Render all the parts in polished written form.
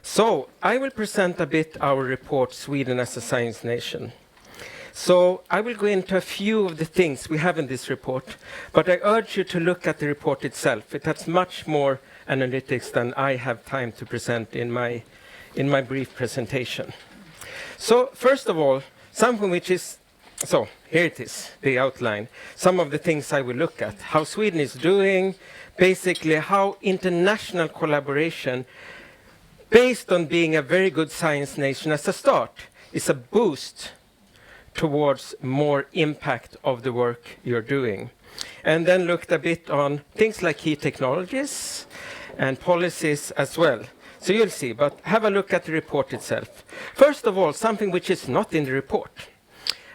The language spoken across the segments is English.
So I will present a bit our report, Sweden as a Science Nation. So I will go into a few of the things we have in this report, but I urge you to look at the report itself. It has much more analytics than I have time to present in my brief presentation. So first of all, something which is, so here it is, the outline. Some of the things I will look at, how Sweden is doing, basically how international collaboration, based on being a very good science nation as a start, is a boost towards more impact of the work you're doing. And then looked a bit on things like key technologies and policies as well. So you'll see, but have a look at the report itself. First of all, something which is not in the report.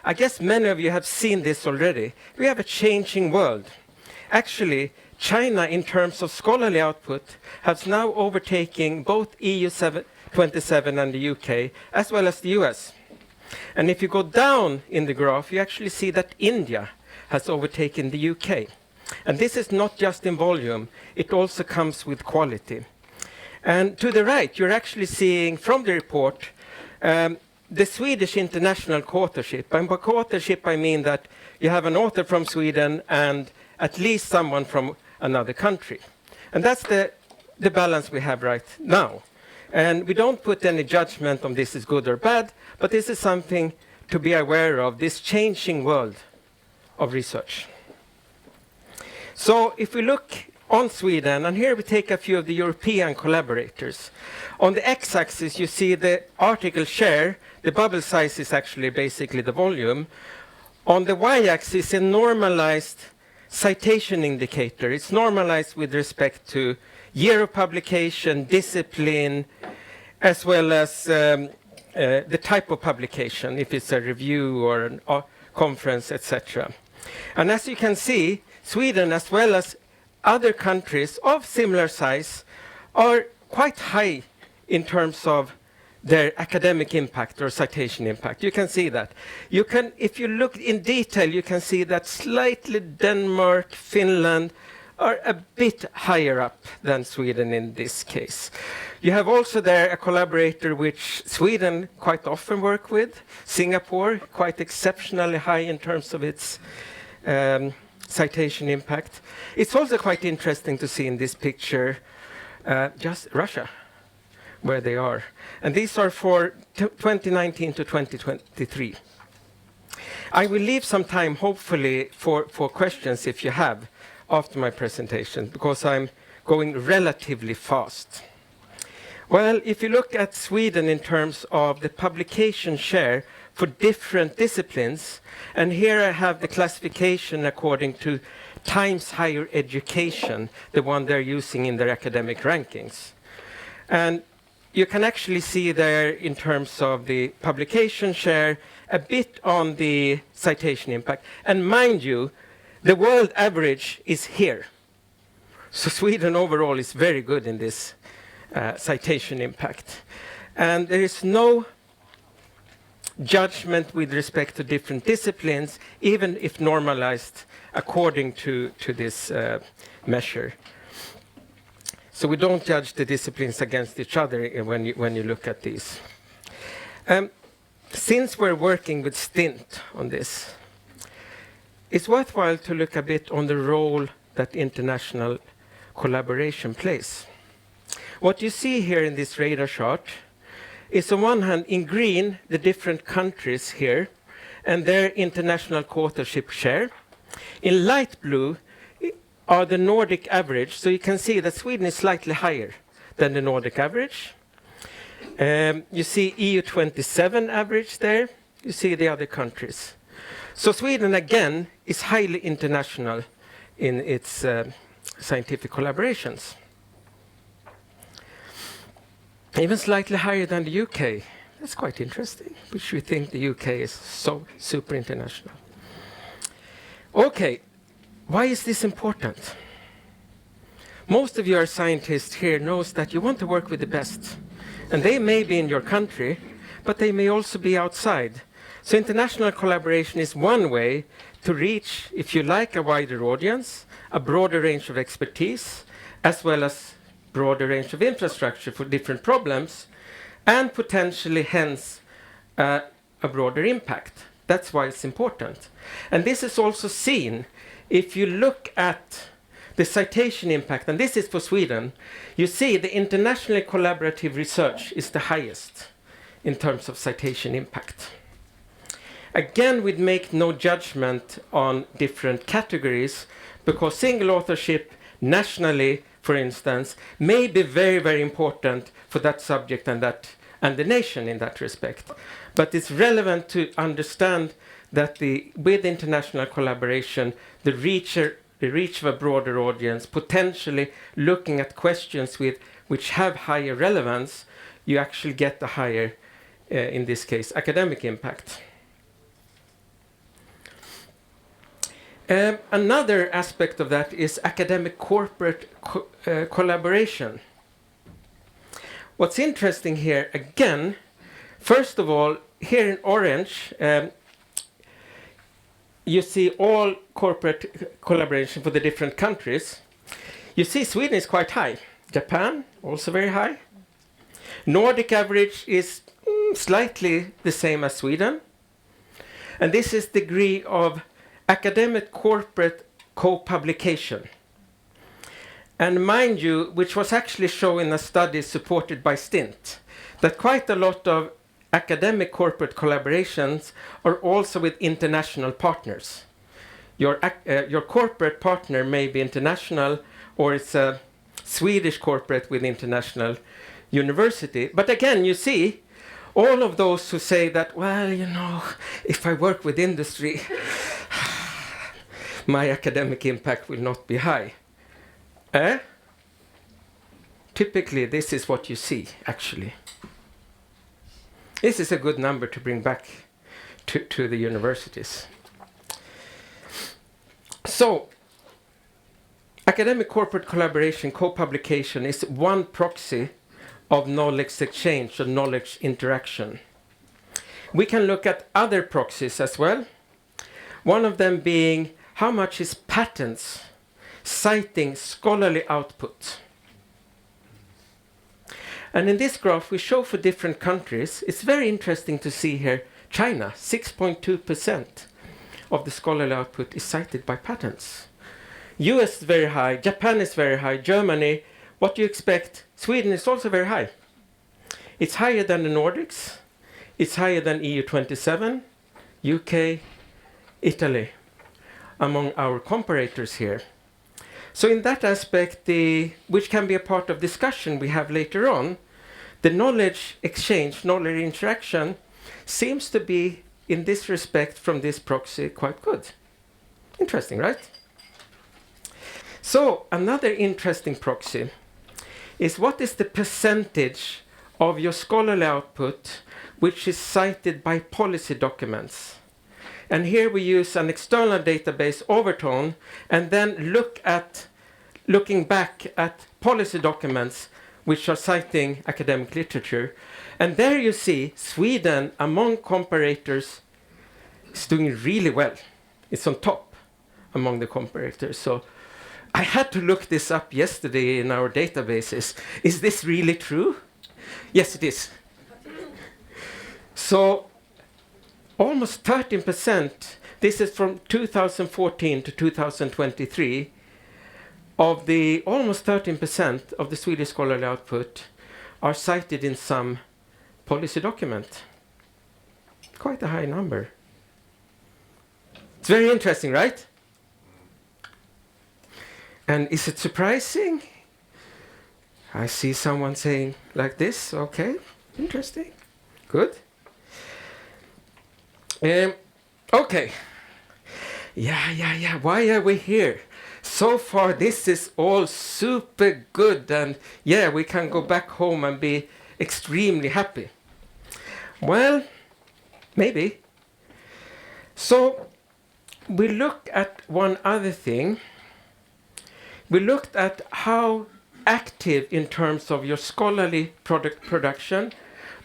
I guess many of you have seen this already. We have a changing world. Actually, China, in terms of scholarly output, has now overtaken both EU 27 and the UK, as well as the US. And if you go down in the graph, you actually see that India has overtaken the UK. And this is not just in volume, it also comes with quality. And to the right, you're actually seeing from the report the Swedish international co-authorship. And by co-authorship, I mean that you have an author from Sweden and at least someone from another country. And that's the balance we have right now. And we don't put any judgment on this is good or bad, but this is something to be aware of, this changing world of research. So if we look on Sweden, and here we take a few of the European collaborators. On the x-axis, you see the article share. The bubble size is actually basically the volume. On the y-axis, a normalized citation indicator. It's normalized with respect to year of publication, discipline, as well as the type of publication, if it's a review or a conference, etc. And as you can see, Sweden, as well as other countries of similar size, are quite high in terms of their academic impact or citation impact. You can see that. You can, if you look in detail, you can see that slightly Denmark, Finland are a bit higher up than Sweden in this case. You have also there a collaborator which Sweden quite often work with, Singapore, quite exceptionally high in terms of its citation impact. It's also quite interesting to see in this picture just Russia, where they are. And these are for 2019 to 2023. I will leave some time, hopefully, for questions if you have after my presentation, because I'm going relatively fast. Well, if you look at Sweden in terms of the publication share for different disciplines, and here I have the classification according to Times Higher Education, the one they're using in their academic rankings. And you can actually see there in terms of the publication share, a bit on the citation impact. And mind you, the world average is here. So Sweden overall is very good in this citation impact. And there is no judgment with respect to different disciplines, even if normalized according to this measure. So we don't judge the disciplines against each other when you look at these. Since we're working with STINT on this, it's worthwhile to look a bit on the role that international collaboration plays. What you see here in this radar chart is on one hand in green the different countries here and their international co-authorship share. In light blue are the Nordic average, so you can see that Sweden is slightly higher than the Nordic average. You see EU 27 average there, you see the other countries. So Sweden again is highly international in its scientific collaborations. Even slightly higher than the UK. That's quite interesting, which we think the UK is so super international. Okay, why is this important? Most of you are scientists here knows that you want to work with the best. And they may be in your country, but they may also be outside. So international collaboration is one way to reach, if you like, a wider audience, a broader range of expertise, as well as broader range of infrastructure for different problems, and potentially hence a broader impact. That's why it's important. And this is also seen if you look at the citation impact, and this is for Sweden. You see the internationally collaborative research is the highest in terms of citation impact. Again, we'd make no judgment on different categories, because single authorship nationally, for instance, may be very, very important for that subject and the nation in that respect. But it's relevant to understand that with international collaboration, the reach of a broader audience, potentially looking at questions which have higher relevance, you actually get the higher, in this case, academic impact. Another aspect of that is academic corporate collaboration. What's interesting here, again, first of all, here in orange, you see all corporate collaboration for the different countries. You see Sweden is quite high. Japan, also very high. Nordic average is slightly the same as Sweden. And this is degree of academic corporate co-publication. And mind you, which was actually shown in a study supported by STINT, that quite a lot of academic corporate collaborations are also with international partners. Your corporate partner may be international, or it's a Swedish corporate with international university. But again, you see, all of those who say that, well, you know, if I work with industry, my academic impact will not be high. Typically, this is what you see, actually. This is a good number to bring back to the universities. So, academic corporate collaboration, co-publication is one proxy of knowledge exchange or knowledge interaction. We can look at other proxies as well. One of them being how much is patents citing scholarly output. And in this graph we show for different countries. It's very interesting to see here China, 6.2% of the scholarly output is cited by patents. US is very high, Japan is very high, Germany, what do you expect? Sweden is also very high. It's higher than the Nordics, it's higher than EU27, UK, Italy, among our comparators here. So in that aspect, which can be a part of discussion we have later on, the knowledge exchange, knowledge interaction, seems to be, in this respect, from this proxy, quite good. Interesting, right? So another interesting proxy is what is the percentage of your scholarly output which is cited by policy documents. And here we use an external database, Overtone, and then looking back at policy documents which are citing academic literature. And there you see Sweden, among comparators, is doing really well. It's on top among the comparators. So I had to look this up yesterday in our databases. Is this really true? Yes, it is. So almost 13%, this is from 2014 to 2023, of the almost 13% of the Swedish scholarly output are cited in some policy document. Quite a high number. It's very interesting, right? And is it surprising? I see someone saying like this. Okay, interesting. Good. Okay. Yeah. Why are we here? So far, this is all super good, and yeah, we can go back home and be extremely happy. Well, maybe. So, we look at one other thing. We looked at how active in terms of your scholarly production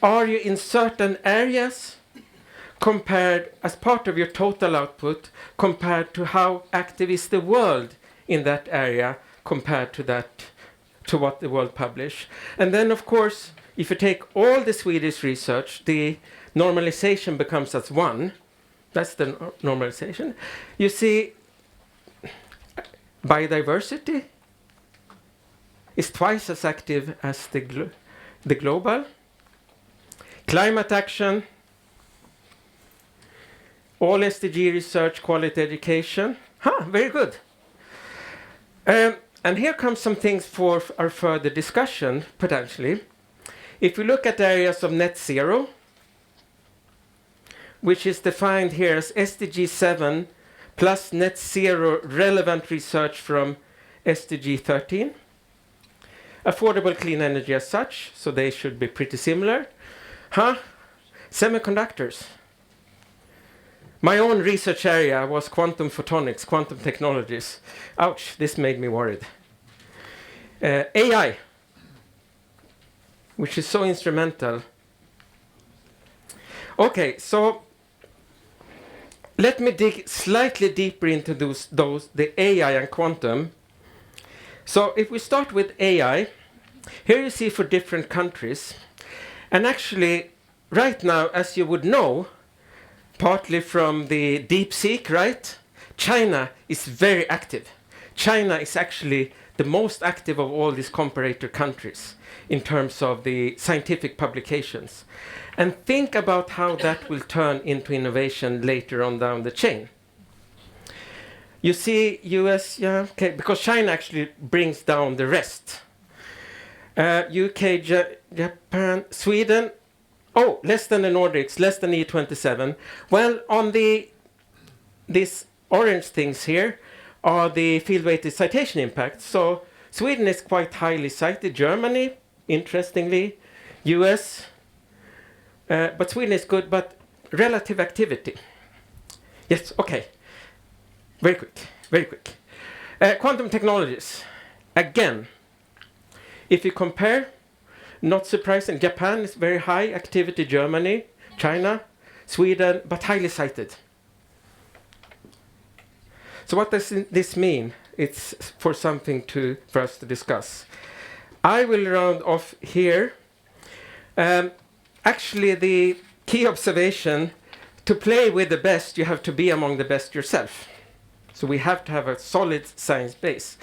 are you in certain areas compared as part of your total output compared to how active is the world in that area compared to that to what the world publish. And then, of course, if you take all the Swedish research, the normalization becomes as 1. That's the normalization. You see, biodiversity is twice as active as the global. Climate action, all SDG research, quality education. Very good. And here comes some things for our further discussion, potentially. If we look at areas of net zero, which is defined here as SDG 7 plus net zero relevant research from SDG 13. Affordable clean energy as such, so they should be pretty similar. Semiconductors. My own research area was quantum photonics, quantum technologies. Ouch, this made me worried. AI, which is so instrumental. Okay, so let me dig slightly deeper into the AI and quantum. So if we start with AI, here you see for different countries. And actually, right now, as you would know, partly from the DeepSeek, right? China is very active. China is actually the most active of all these comparator countries in terms of the scientific publications. And think about how that will turn into innovation later on down the chain. You see US, because China actually brings down the rest. UK, Japan, Sweden, less than the Nordics, less than E27. Well, on these orange things here are the field-weighted citation impacts. So Sweden is quite highly cited. Germany, interestingly, US, but Sweden is good, but relative activity. Yes, okay. Very quick. Quantum technologies. Again, if you compare, not surprising, Japan is very high activity, Germany, China, Sweden, but highly cited. So what does this mean? It's for something for us to discuss. I will round off here. Actually, the key observation, to play with the best, you have to be among the best yourself. So we have to have a solid science base.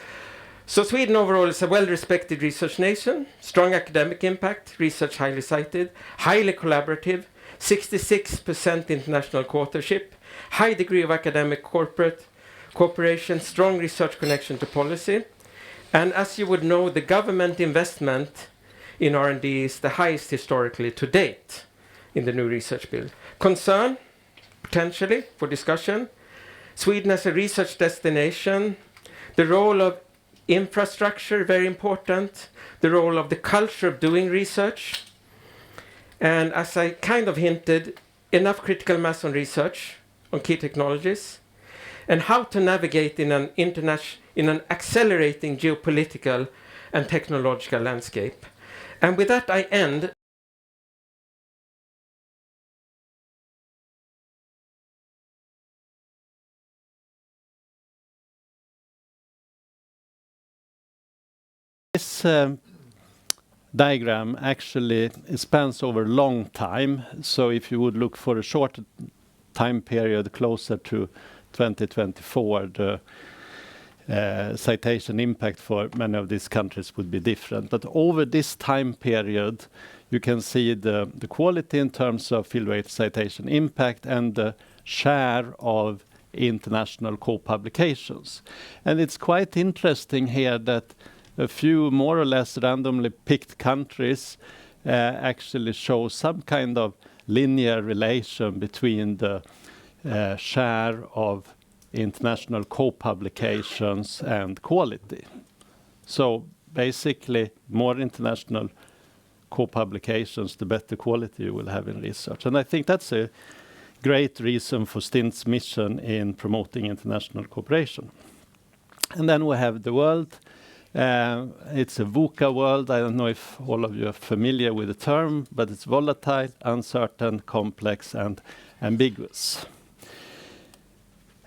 So Sweden overall is a well-respected research nation, strong academic impact, research highly cited, highly collaborative, 66% international co-authorship, high degree of academic corporate cooperation, strong research connection to policy. And as you would know, the government investment in R&D is the highest historically to date in the new research bill. Concern, potentially, for discussion. Sweden as a research destination. The role of infrastructure, very important. The role of the culture of doing research. And as I kind of hinted, enough critical mass on research on key technologies. And how to navigate in an accelerating geopolitical and technological landscape. And with that, I end. This diagram actually spans over a long time. So if you would look for a short time period closer to 2024, the citation impact for many of these countries would be different. But over this time period, you can see the quality in terms of field rate citation impact and the share of international co-publications. And it's quite interesting here that a few more or less randomly picked countries actually show some kind of linear relation between the share of international co-publications and quality. So basically, more international co-publications, the better quality you will have in research. And I think that's a great reason for STINT's mission in promoting international cooperation. And then we have the world. It's a VUCA world. I don't know if all of you are familiar with the term, but it's volatile, uncertain, complex, and ambiguous.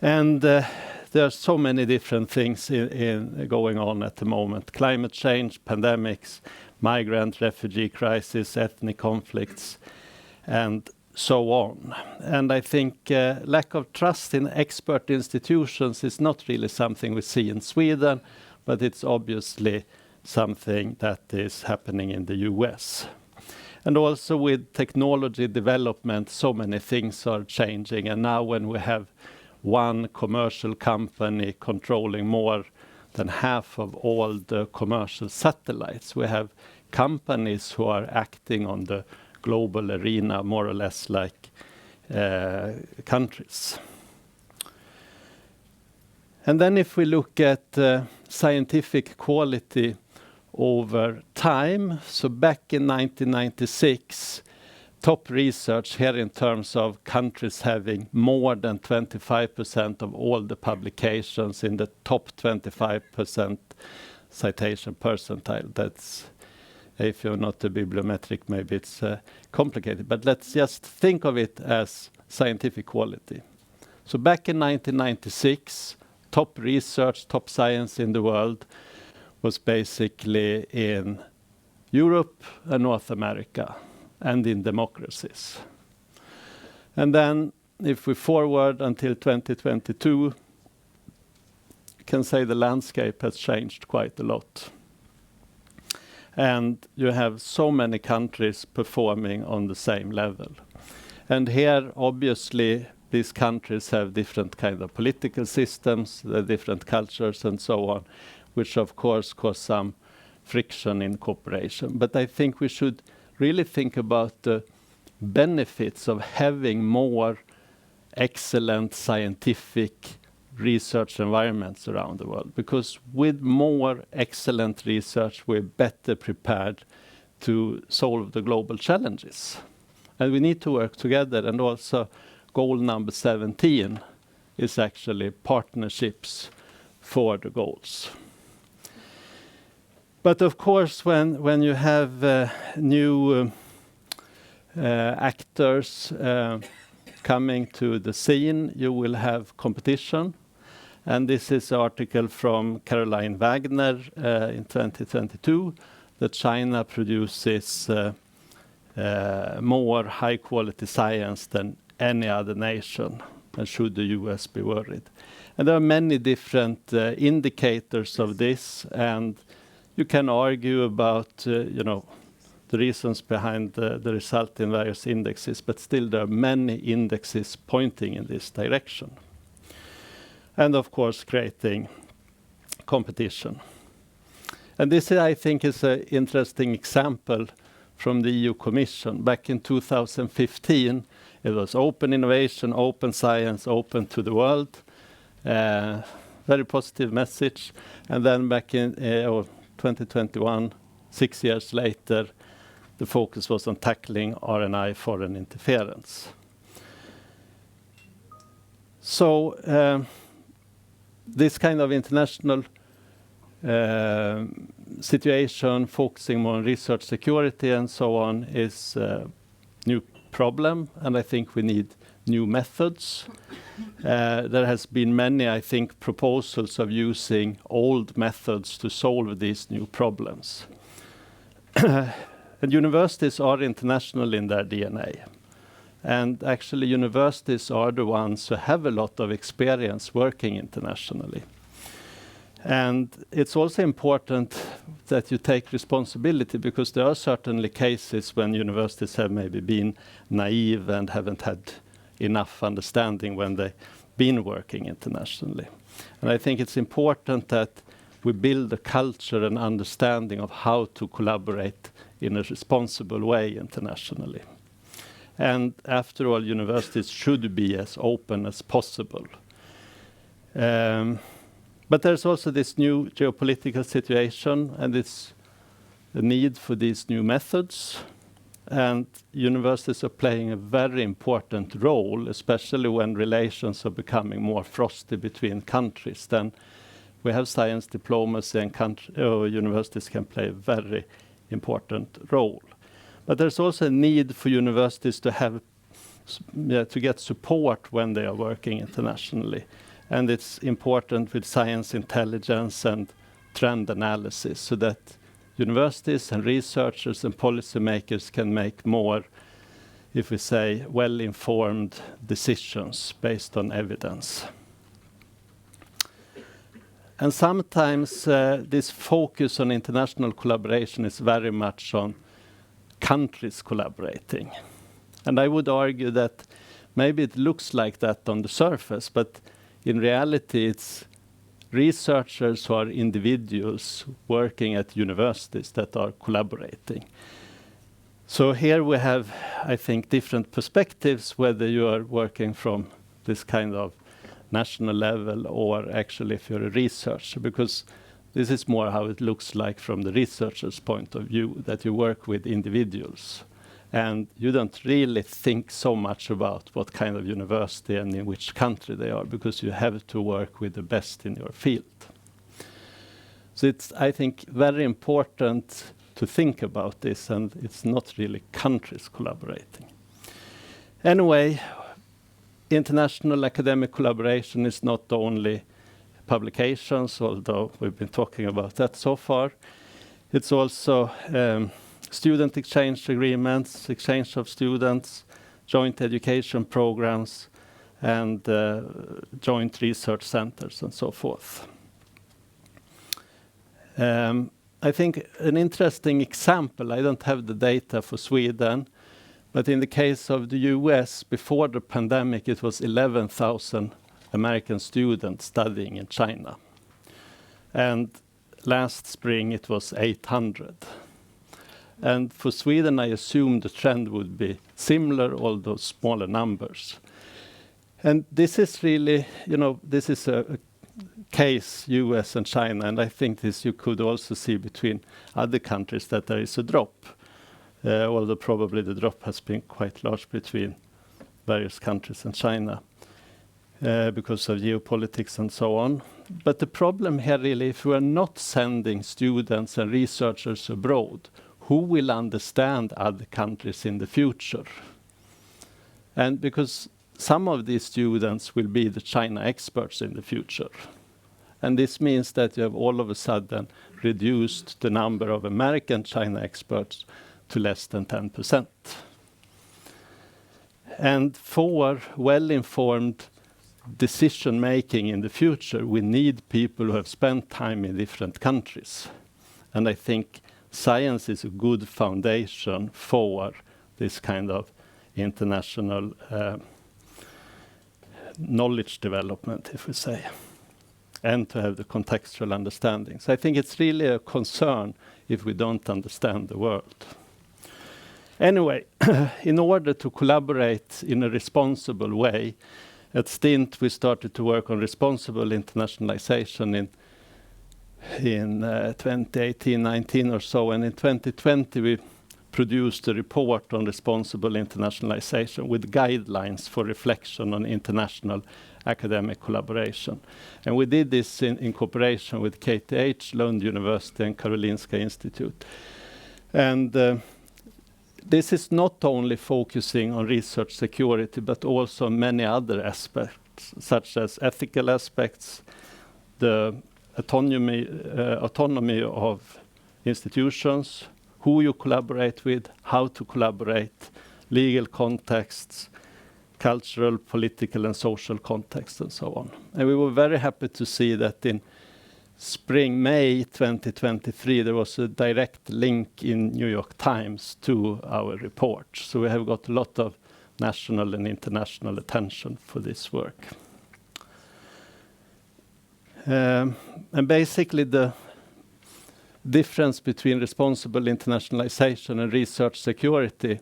And there are so many different things in going on at the moment. Climate change, pandemics, migrant, refugee crisis, ethnic conflicts, and so on. And I think lack of trust in expert institutions is not really something we see in Sweden, but it's obviously something that is happening in the US. And also with technology development, so many things are changing. And now when we have one commercial company controlling more than half of all the commercial satellites, we have companies who are acting on the global arena more or less like countries. And then if we look at scientific quality over time, so back in 1996, top research here in terms of countries having more than 25% of all the publications in the top 25% citation percentile. That's, if you're not a bibliometric, maybe it's complicated, but let's just think of it as scientific quality. So back in 1996, top research, top science in the world was basically in Europe and North America and in democracies. And then if we forward until 2022, you can say the landscape has changed quite a lot. And you have so many countries performing on the same level. And here, obviously, these countries have different kind of political systems, different cultures and so on, which of course cause some friction in cooperation. But I think we should really think about the benefits of having more excellent scientific research environments around the world. Because with more excellent research, we're better prepared to solve the global challenges. And we need to work together. And also goal number 17 is actually partnerships for the goals. But of course, when you have new actors coming to the scene, you will have competition. And this is an article from Caroline Wagner in 2022, that China produces more high-quality science than any other nation, and should the US be worried? And there are many different indicators of this, and you can argue about the reasons behind the result in various indexes, but still there are many indexes pointing in this direction. And of course, creating competition. And this, I think, is an interesting example from the EU Commission. Back in 2015, it was open innovation, open science, open to the world. Very positive message. And then back in 2021, 6 years later, the focus was on tackling RNI foreign interference. So this kind of international situation, focusing more on research security and so on, is a new problem, and I think we need new methods. There has been many, I think, proposals of using old methods to solve these new problems. And universities are international in their DNA. And actually, universities are the ones who have a lot of experience working internationally. And it's also important that you take responsibility, because there are certainly cases when universities have maybe been naive and haven't had enough understanding when they've been working internationally. And I think it's important that we build a culture and understanding of how to collaborate in a responsible way internationally. And after all, universities should be as open as possible. But there's also this new geopolitical situation, and it's the need for these new methods. And universities are playing a very important role, especially when relations are becoming more frosty between countries. Then we have science diplomacy, and universities can play a very important role. But there's also a need for universities to have to get support when they are working internationally. and it's important with science intelligence and trend analysis so that universities and researchers and policymakers can make more, if we say, well-informed decisions based on evidence. And sometimes this focus on international collaboration is very much on countries collaborating. And I would argue that maybe it looks like that on the surface, but in reality it's researchers who are individuals working at universities that are collaborating. So here we have, I think, different perspectives, whether you are working from this kind of national level or actually if you're a researcher, because this is more how it looks like from the researcher's point of view, that you work with individuals. And you don't really think so much about what kind of university and in which country they are, because you have to work with the best in your field. So it's, I think, very important to think about this, and it's not really countries collaborating. Anyway, international academic collaboration is not only publications, although we've been talking about that so far. It's also student exchange agreements, exchange of students, joint education programs, and joint research centers, and so forth. I think an interesting example, I don't have the data for Sweden, but in the case of the US, before the pandemic, it was 11,000 American students studying in China. And last spring, it was 800. And for Sweden, I assume the trend would be similar, although smaller numbers. And this is really, you know, this is a case, US and China, and I think this you could also see between other countries, that there is a drop. Although probably the drop has been quite large between various countries and China because of geopolitics and so on. But the problem here really, if we are not sending students and researchers abroad, who will understand other countries in the future? And because some of these students will be the China experts in the future. And this means that you have all of a sudden reduced the number of American China experts to less than 10%. And for well-informed decision-making in the future, we need people who have spent time in different countries. And I think science is a good foundation for this kind of international knowledge development, if we say, and to have the contextual understanding. So I think it's really a concern if we don't understand the world. Anyway, in order to collaborate in a responsible way, at STINT we started to work on responsible internationalization in 2018-19 or so, and in 2020 we produced a report on responsible internationalization with guidelines for reflection on international academic collaboration. And we did this in cooperation with KTH, Lund University, and Karolinska Institute. And this is not only focusing on research security, but also many other aspects, such as ethical aspects, the autonomy of institutions, who you collaborate with, how to collaborate, legal contexts, cultural, political, and social contexts, and so on. And we were very happy to see that in May 2023, there was a direct link in New York Times to our report. So we have got a lot of national and international attention for this work. And basically the difference between responsible internationalization and research security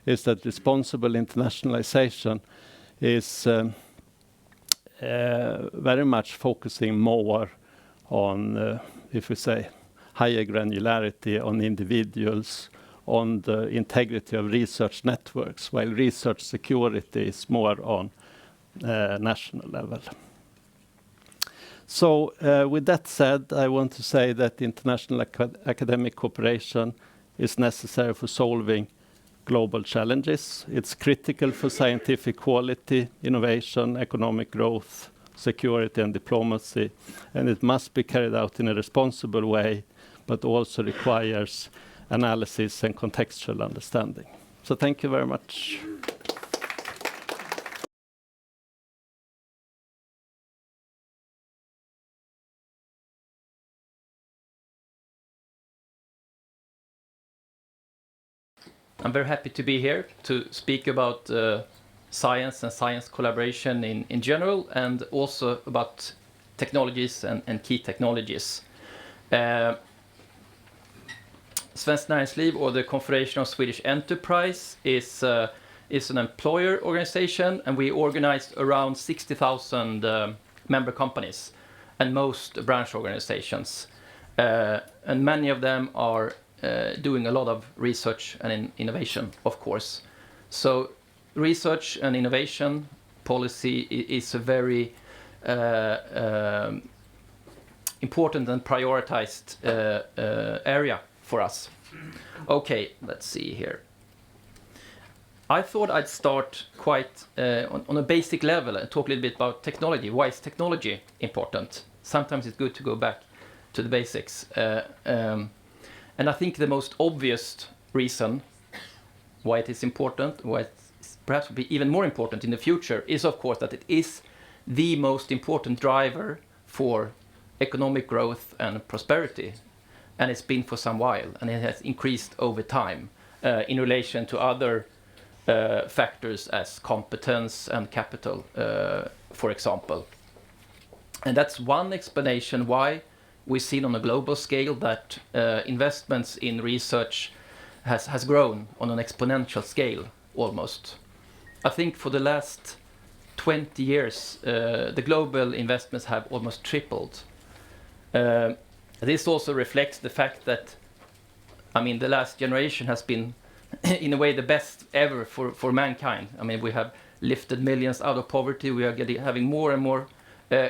is that responsible internationalization is very much focusing more on, if we say, higher granularity on individuals, on the integrity of research networks, while research security is more on national level. So with that said, I want to say that international academic cooperation is necessary for solving global challenges. It's critical for scientific quality, innovation, economic growth, security and diplomacy, and it must be carried out in a responsible way, but also requires analysis and contextual understanding. So thank you very much. I'm very happy to be here to speak about science and science collaboration in general, and also about technologies and key technologies. Svenskt Näringsliv, or the Confederation of Swedish Enterprise, is an employer organization, and we organized around 60,000 member companies and most branch organizations. And many of them are doing a lot of research and innovation, of course. So research and innovation policy is a very important and prioritized area for us. Okay, let's see here. I thought I'd start quite on a basic level and talk a little bit about technology. Why is technology important? Sometimes it's good to go back to the basics. And I think the most obvious reason why it is important, why it perhaps will be even more important in the future, is of course that it is the most important driver for economic growth and prosperity. And it's been for some while, and it has increased over time in relation to other factors as competence and capital, for example. And that's one explanation why we've seen on a global scale that investments in research has grown on an exponential scale, almost. I think for the last 20 years, the global investments have almost tripled. This also reflects the fact that, I mean, the last generation has been, in a way, the best ever for mankind. I mean, we have lifted millions out of poverty. We are having more and more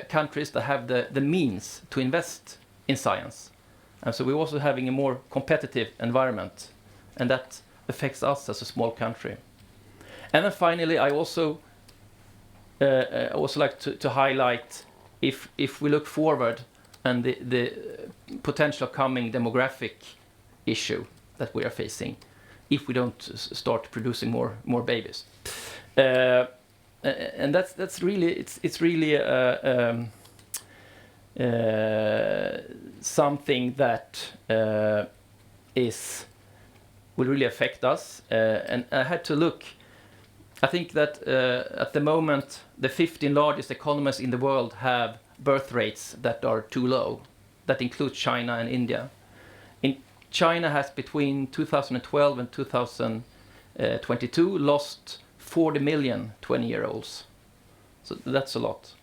countries that have the means to invest in science. And so we're also having a more competitive environment, and that affects us as a small country. And then finally, I also like to highlight, if we look forward and the potential coming demographic issue that we are facing, if we don't start producing more babies. And that's really, it's really something that will really affect us. And I had to look. I think that at the moment, the 15 largest economies in the world have birth rates that are too low. That includes China and India. China has, between 2012 and 2022, lost 40 million 20-year-olds. So that's a lot.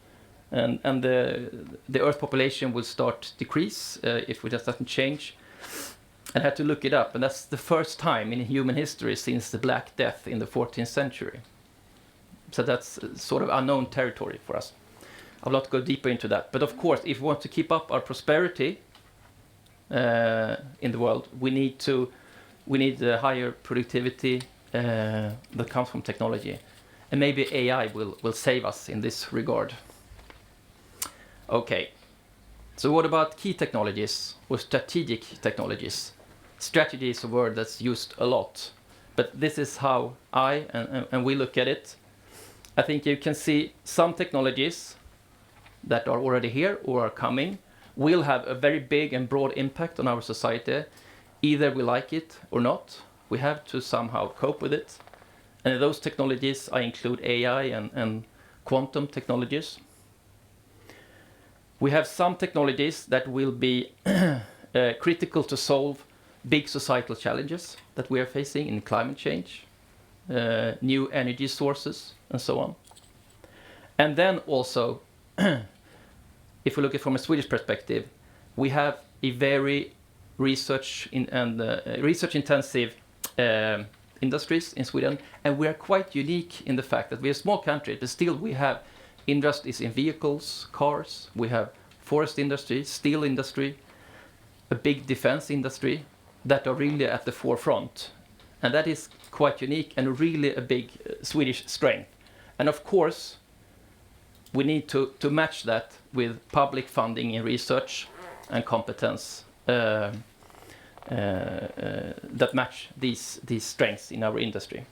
And the Earth population will start decrease if it doesn't change. And I had to look it up, and that's the first time in human history since the Black Death in the 14th century. So that's sort of unknown territory for us. I will not go deeper into that. But of course, if we want to keep up our prosperity in the world, we need higher productivity that comes from technology. And maybe AI will save us in this regard. Okay, so what about key technologies or strategic technologies? Strategy is a word that's used a lot, but this is how I and we look at it. I think you can see some technologies that are already here or are coming will have a very big and broad impact on our society. Either we like it or not. We have to somehow cope with it. And in those technologies, I include AI and quantum technologies. We have some technologies that will be critical to solve big societal challenges that we are facing in climate change, new energy sources, and so on. And then also, if we look at it from a Swedish perspective, we have a very research-intensive industries in Sweden, and we are quite unique in the fact that we're a small country, but still we have industries in vehicles, cars, we have forest industry, steel industry, a big defense industry that are really at the forefront. And that is quite unique and really a big Swedish strength. And of course, we need to match that with public funding in research and competence that match these strengths in our industry.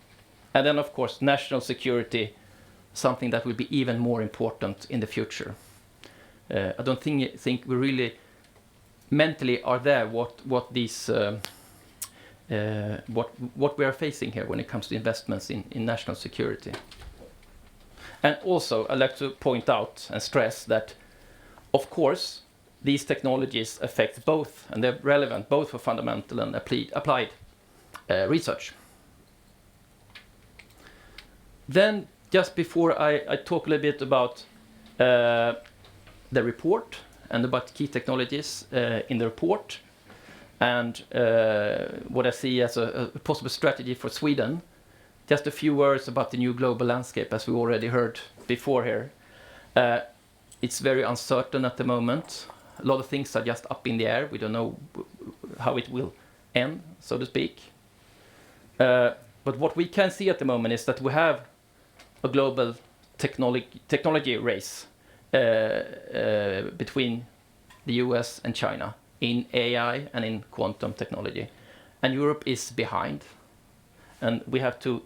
And then, of course, national security, something that will be even more important in the future. I don't think we really mentally are there what we are facing here when it comes to investments in national security. And also, I'd like to point out and stress that, of course, these technologies affect both, and they're relevant both for fundamental and applied research. Then, just before I talk a little bit about the report and about key technologies in the report, and what I see as a possible strategy for Sweden, just a few words about the new global landscape, as we already heard before here. It's very uncertain at the moment. A lot of things are just up in the air. We don't know how it will end, so to speak. But what we can see at the moment is that we have a global technology race between the US and China in AI and in quantum technology. And Europe is behind. And we have to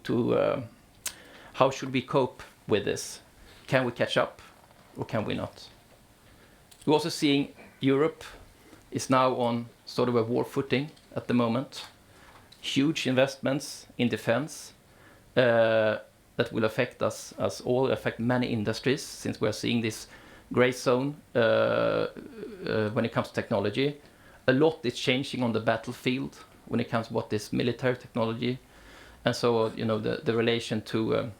how should we cope with this? Can we catch up or can we not? We're also seeing Europe is now on sort of a war footing at the moment. Huge investments in defense that will affect us all, affect many industries, since we're seeing this gray zone when it comes to technology. A lot is changing on the battlefield when it comes to what is military technology. And so, you know, the relation to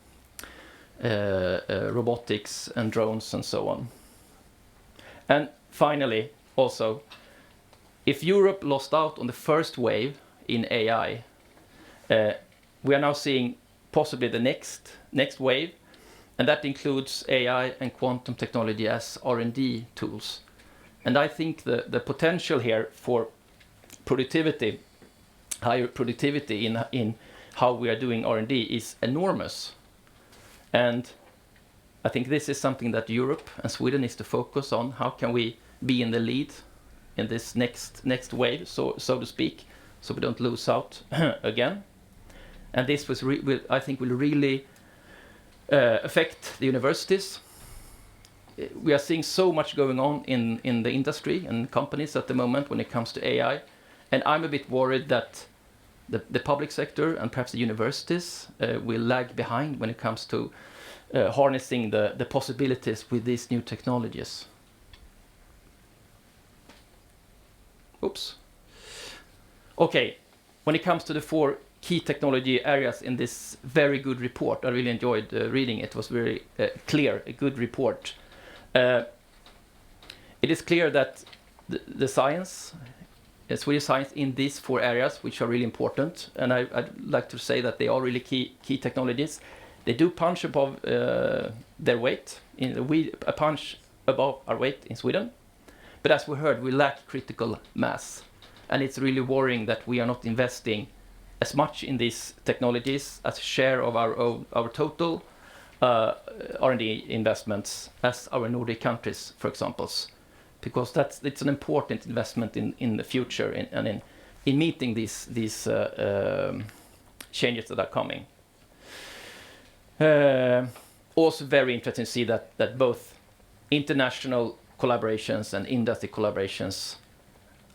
robotics and drones and so on. And finally, also, if Europe lost out on the first wave in AI, we are now seeing possibly the next wave, and that includes AI and quantum technology as R&D tools. And I think the potential here for productivity, higher productivity in how we are doing R&D is enormous. And I think this is something that Europe and Sweden needs to focus on. How can we be in the lead in this next wave, so to speak, so we don't lose out again? And this I think will really affect the universities. We are seeing so much going on in the industry and companies at the moment when it comes to AI. And I'm a bit worried that the public sector and perhaps the universities will lag behind when it comes to harnessing the possibilities with these new technologies. Oops. Okay, when it comes to the 4 key technology areas in this very good report, I really enjoyed reading it. It was very clear, a good report. It is clear that the science, Swedish science in these 4 areas, which are really important, and I'd like to say that they are really key technologies. They do punch above their weight. We punch above our weight in Sweden. But as we heard, we lack critical mass. And it's really worrying that we are not investing as much in these technologies as a share of our total R&D investments as our Nordic countries, for example. Because it's an important investment in the future and in meeting these changes that are coming. Also very interesting to see that both international collaborations and industry collaborations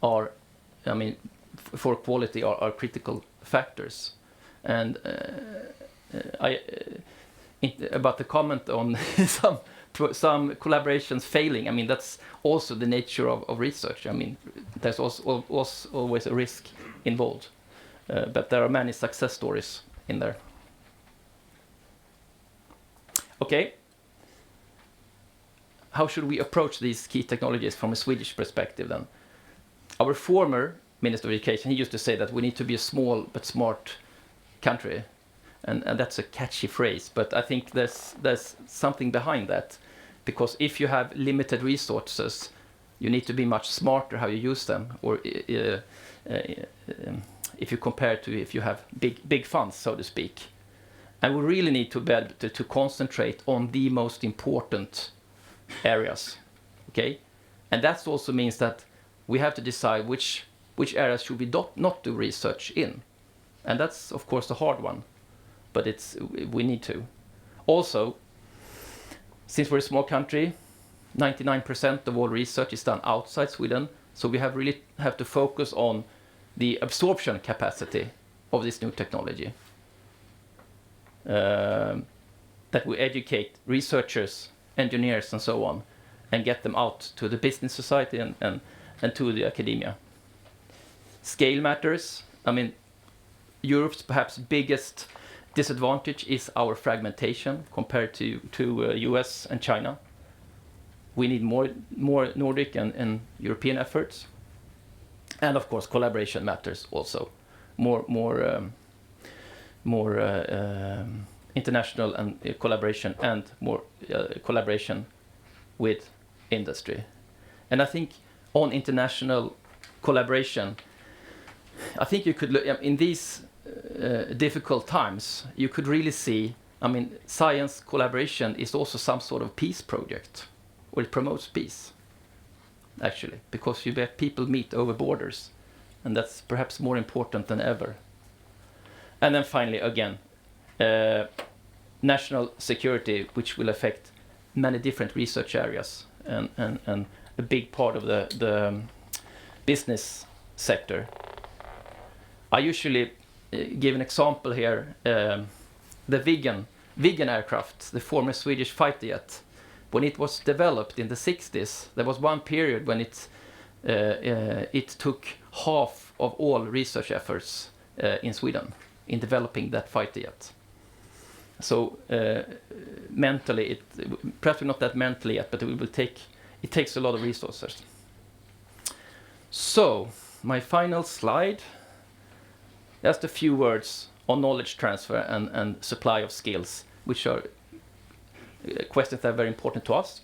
are, I mean, for quality are critical factors. And about the comment on some collaborations failing, I mean, that's also the nature of research. I mean, there's also always a risk involved. But there are many success stories in there. Okay. How should we approach these key technologies from a Swedish perspective then? Our former Minister of Education, he used to say that we need to be a small but smart country. And that's a catchy phrase, but I think there's something behind that. Because if you have limited resources, you need to be much smarter how you use them. Or if you compare to if you have big funds, so to speak. And we really need to concentrate on the most important areas. Okay, and that also means that we have to decide which areas should we not do research in, and that's of course the hard one, but we need to. Also, since we're a small country, 99% of all research is done outside Sweden, so we really have to focus on the absorption capacity of this new technology. That we educate researchers, engineers, and so on, and get them out to the business society and to the academia. Scale matters. I mean, Europe's perhaps biggest disadvantage is our fragmentation compared to US and China. We need more Nordic and European efforts, and of course collaboration matters also. More international and collaboration, and more collaboration with industry. And I think on international collaboration, I think you could look in these difficult times. You could really see. I mean, science collaboration is also some sort of peace project, or it promotes peace, actually, because you let people meet over borders, and that's perhaps more important than ever. And then finally, again, national security, which will affect many different research areas, and a big part of the business sector. I usually give an example here. The Viggen aircraft, the former Swedish fighter jet, when it was developed in the 60s, there was one period when it took half of all research efforts in Sweden in developing that fighter jet. So mentally, perhaps not that mentally yet, but it takes a lot of resources. So my final slide, just a few words on knowledge transfer and supply of skills, which are questions that are very important to us.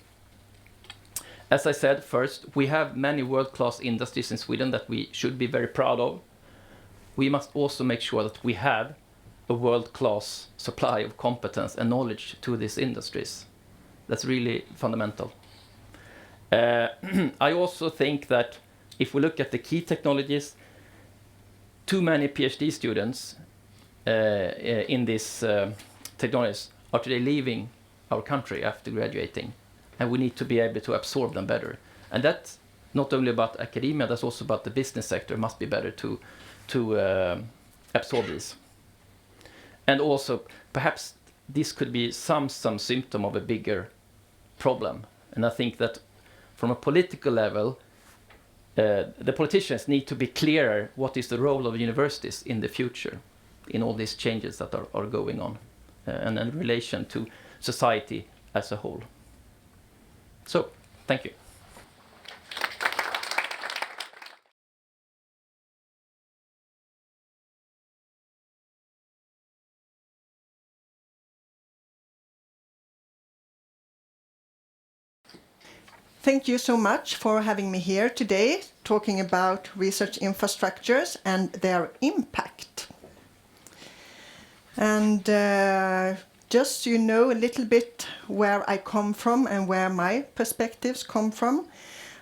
As I said first, we have many world-class industries in Sweden that we should be very proud of. We must also make sure that we have a world-class supply of competence and knowledge to these industries. That's really fundamental. I also think that if we look at the key technologies, too many PhD students in these technologies are today leaving our country after graduating, and we need to be able to absorb them better. And that's not only about academia, that's also about the business sector. Must be better to absorb these. And also, perhaps this could be some symptom of a bigger problem. And I think that from a political level, the politicians need to be clearer what is the role of universities in the future, in all these changes that are going on, and in relation to society as a whole. So, thank you. Thank you so much for having me here today, talking about research infrastructures and their impact. And just so you know a little bit where I come from and where my perspectives come from,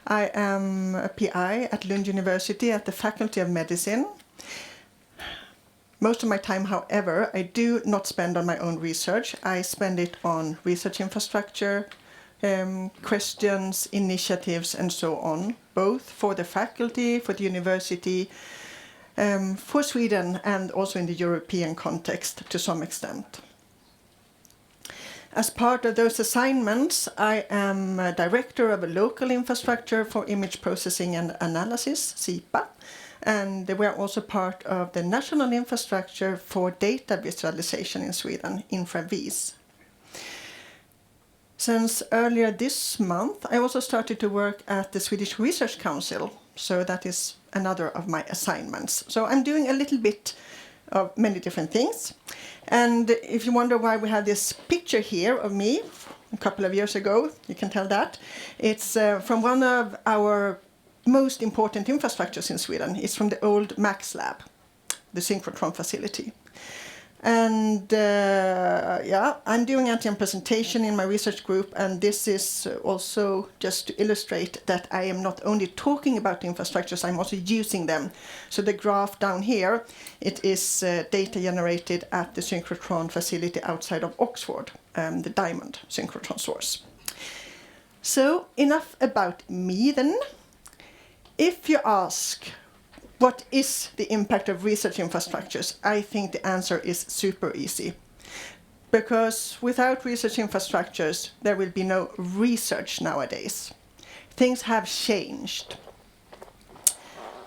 I am a PI at Lund University at the Faculty of Medicine. Most of my time, however, I do not spend on my own research. I spend it on research infrastructure, questions, initiatives, and so on, both for the faculty, for the university, for Sweden, and also in the European context to some extent. As part of those assignments, I am a director of a local infrastructure for image processing and analysis, SIPA, and we are also part of the national infrastructure for data visualization in Sweden, InfraVis. Since earlier this month, I also started to work at the Swedish Research Council, so that is another of my assignments. So I'm doing a little bit of many different things. And if you wonder why we have this picture here of me a couple of years ago, you can tell that. It's from one of our most important infrastructures in Sweden. It's from the old Max lab, the synchrotron facility. And I'm doing anti-M presentation in my research group, and this is also just to illustrate that I am not only talking about the infrastructures, I'm also using them. So the graph down here, it is data generated at the synchrotron facility outside of Oxford, the Diamond synchrotron source. So enough about me then. If you ask, what is the impact of research infrastructures? I think the answer is super easy. Because without research infrastructures, there will be no research nowadays. Things have changed.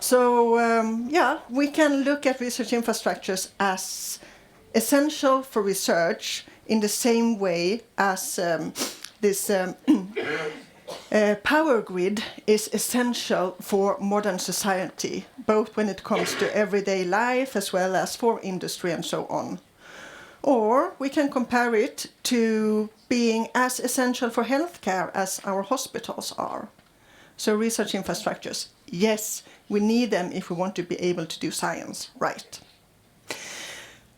So, we can look at research infrastructures as essential for research in the same way as this power grid is essential for modern society, both when it comes to everyday life as well as for industry and so on. Or we can compare it to being as essential for healthcare as our hospitals are. So research infrastructures, yes, we need them if we want to be able to do science right.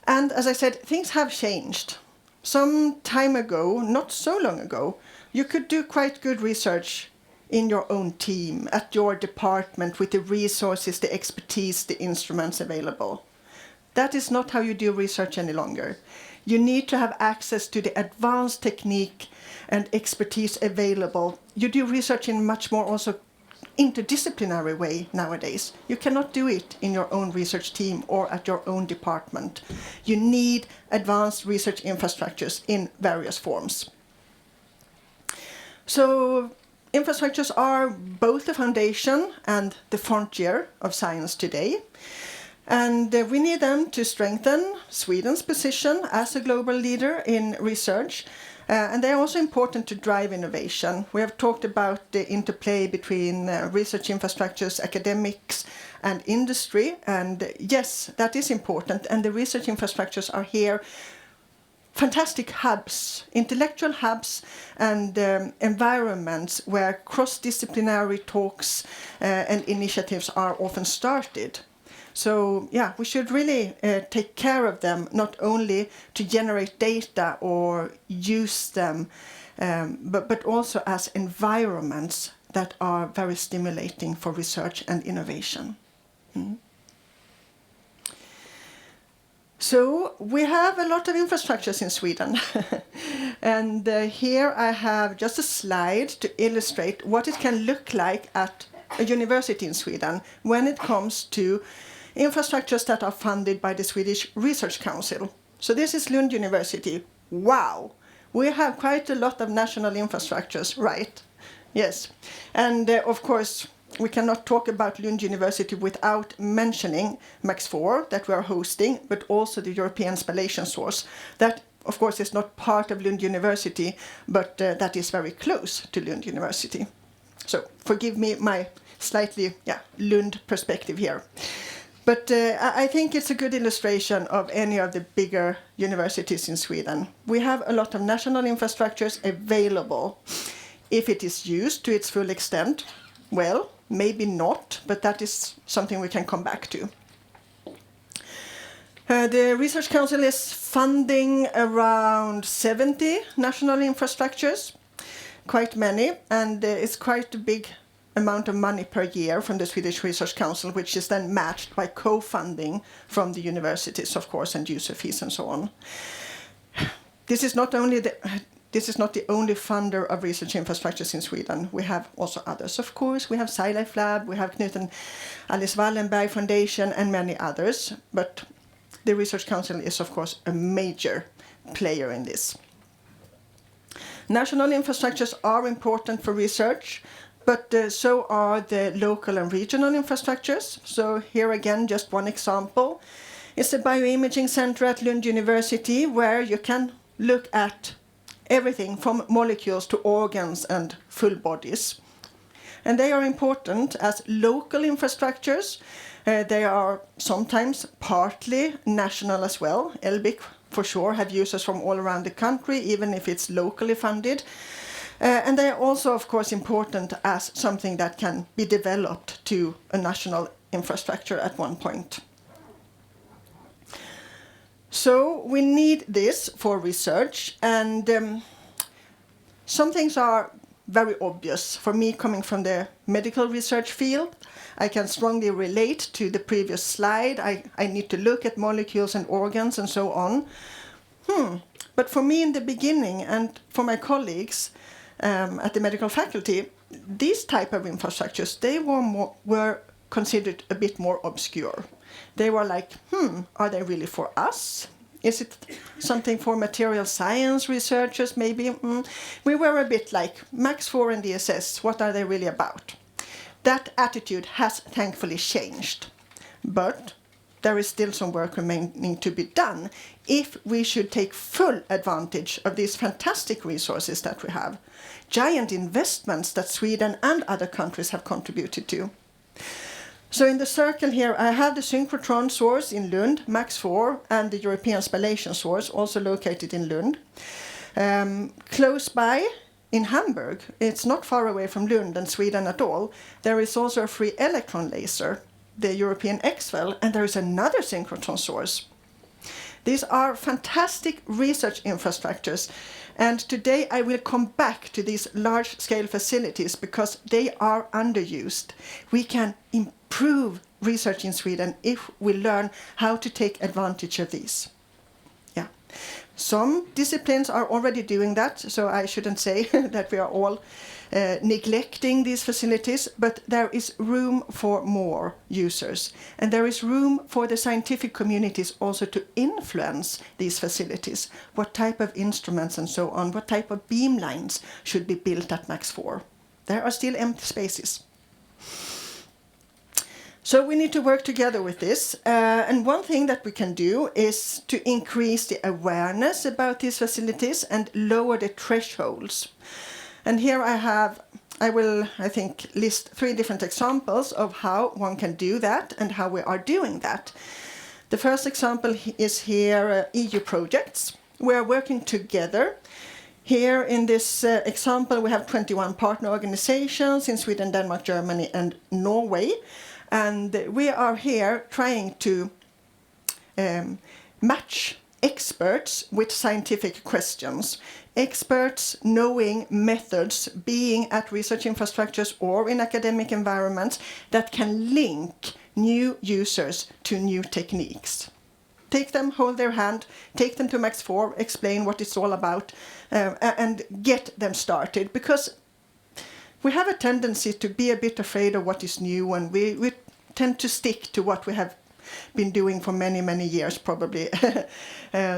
And as I said, things have changed. Some time ago, not so long ago, you could do quite good research in your own team, at your department, with the resources, the expertise, the instruments available. That is not how you do research any longer. You need to have access to the advanced technique and expertise available. You do research in much more also interdisciplinary way nowadays. You cannot do it in your own research team or at your own department. You need advanced research infrastructures in various forms. So infrastructures are both the foundation and the frontier of science today. And we need them to strengthen Sweden's position as a global leader in research. And they are also important to drive innovation. We have talked about the interplay between research infrastructures, academics, and industry. And yes, that is important. And the research infrastructures are here fantastic hubs, intellectual hubs, and environments where cross-disciplinary talks and initiatives are often started. So yeah, we should really take care of them, not only to generate data or use them, but also as environments that are very stimulating for research and innovation. Mm. So we have a lot of infrastructures in Sweden. And here I have just a slide to illustrate what it can look like at a university in Sweden when it comes to infrastructures that are funded by the Swedish Research Council. So this is Lund University. Wow! We have quite a lot of national infrastructures, right? Yes. And of course, we cannot talk about Lund University without mentioning Max IV that we are hosting, but also the European Spallation Source. That, of course, is not part of Lund University, but that is very close to Lund University. So forgive me my slightly Lund perspective here. But I think it's a good illustration of any of the bigger universities in Sweden. We have a lot of national infrastructures available. If it is used to its full extent, well, maybe not, but that is something we can come back to. The Research Council is funding around 70 national infrastructures, quite many, and it's quite a big amount of money per year from the Swedish Research Council, which is then matched by co-funding from the universities, of course, and user fees and so on. This is not the only funder of research infrastructures in Sweden. We have also others, of course. We have SciLife Lab, we have Knut and Alice Wallenberg Foundation, and many others. But the Research Council is, of course, a major player in this. National infrastructures are important for research, but so are the local and regional infrastructures. So here again, just one example. It's the Bioimaging Center at Lund University, where you can look at everything from molecules to organs and full bodies. And they are important as local infrastructures. They are sometimes partly national as well. LBIC, for sure, have users from all around the country, even if it's locally funded. And they are also, of course, important as something that can be developed to a national infrastructure at one point. So we need this for research, and some things are very obvious. For me, coming from the medical research field, I can strongly relate to the previous slide. I need to look at molecules and organs and so on. But for me in the beginning, and for my colleagues at the medical faculty, these type of infrastructures, they were considered a bit more obscure. They were like, are they really for us? Is it something for material science researchers, maybe? We were a bit like, Max 4 and DSS, what are they really about? That attitude has thankfully changed. But there is still some work remaining to be done if we should take full advantage of these fantastic resources that we have. Giant investments that Sweden and other countries have contributed to. So in the circle here, I have the synchrotron source in Lund, Max 4, and the European spallation source, also located in Lund. Close by, in Hamburg, it's not far away from Lund and Sweden at all, there is also a free electron laser, the European XFEL, and there is another synchrotron source. These are fantastic research infrastructures, and today I will come back to these large-scale facilities because they are underused. We can improve research in Sweden if we learn how to take advantage of these. Yeah. Some disciplines are already doing that, so I shouldn't say that we are all neglecting these facilities, but there is room for more users. And there is room for the scientific communities also to influence these facilities. What type of instruments and so on, what type of beamlines should be built at Max 4. There are still empty spaces. So we need to work together with this. And one thing that we can do is to increase the awareness about these facilities and lower the thresholds. And here I will, I think, list 3 different examples of how one can do that and how we are doing that. The first example is here, EU projects. We are working together. Here in this example, we have 21 partner organizations in Sweden, Denmark, Germany, and Norway. And we are here trying to match experts with scientific questions. Experts knowing methods, being at research infrastructures or in academic environments that can link new users to new techniques. Take them, hold their hand, take them to Max 4, explain what it's all about, and get them started. Because we have a tendency to be a bit afraid of what is new, and we tend to stick to what we have been doing for many, many years, probably.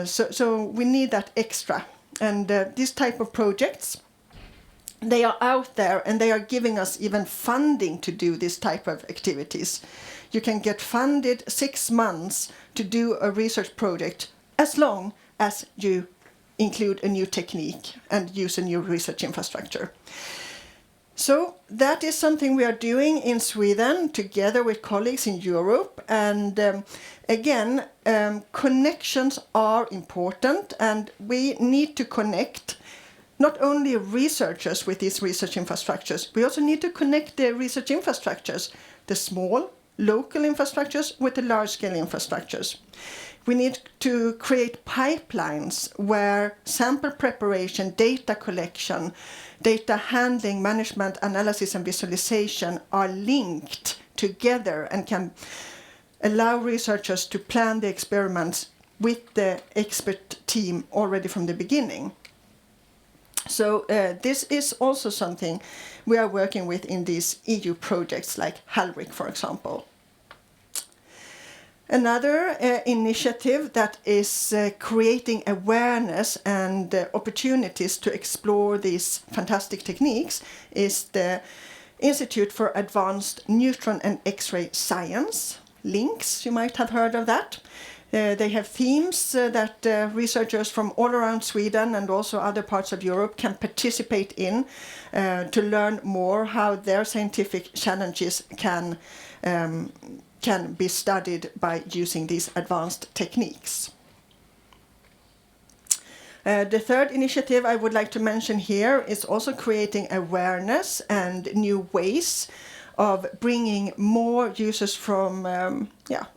So we need that extra. And these type of projects, they are out there and they are giving us even funding to do this type of activities. You can get funded 6 months to do a research project as long as you include a new technique and use a new research infrastructure. So that is something we are doing in Sweden together with colleagues in Europe. And again, connections are important, and we need to connect not only researchers with these research infrastructures, we also need to connect the research infrastructures, the small local infrastructures with the large-scale infrastructures. We need to create pipelines where sample preparation, data collection, data handling, management, analysis and visualization are linked together and can allow researchers to plan the experiments with the expert team already from the beginning. So this is also something we are working with in these EU projects like HALRIC, for example. Another initiative that is creating awareness and opportunities to explore these fantastic techniques is the Institute for Advanced Neutron and X-ray Science, LINX, you might have heard of that. They have themes that researchers from all around Sweden and also other parts of Europe can participate in to learn more how their scientific challenges can be studied by using these advanced techniques. The third initiative I would like to mention here is also creating awareness and new ways of bringing more users from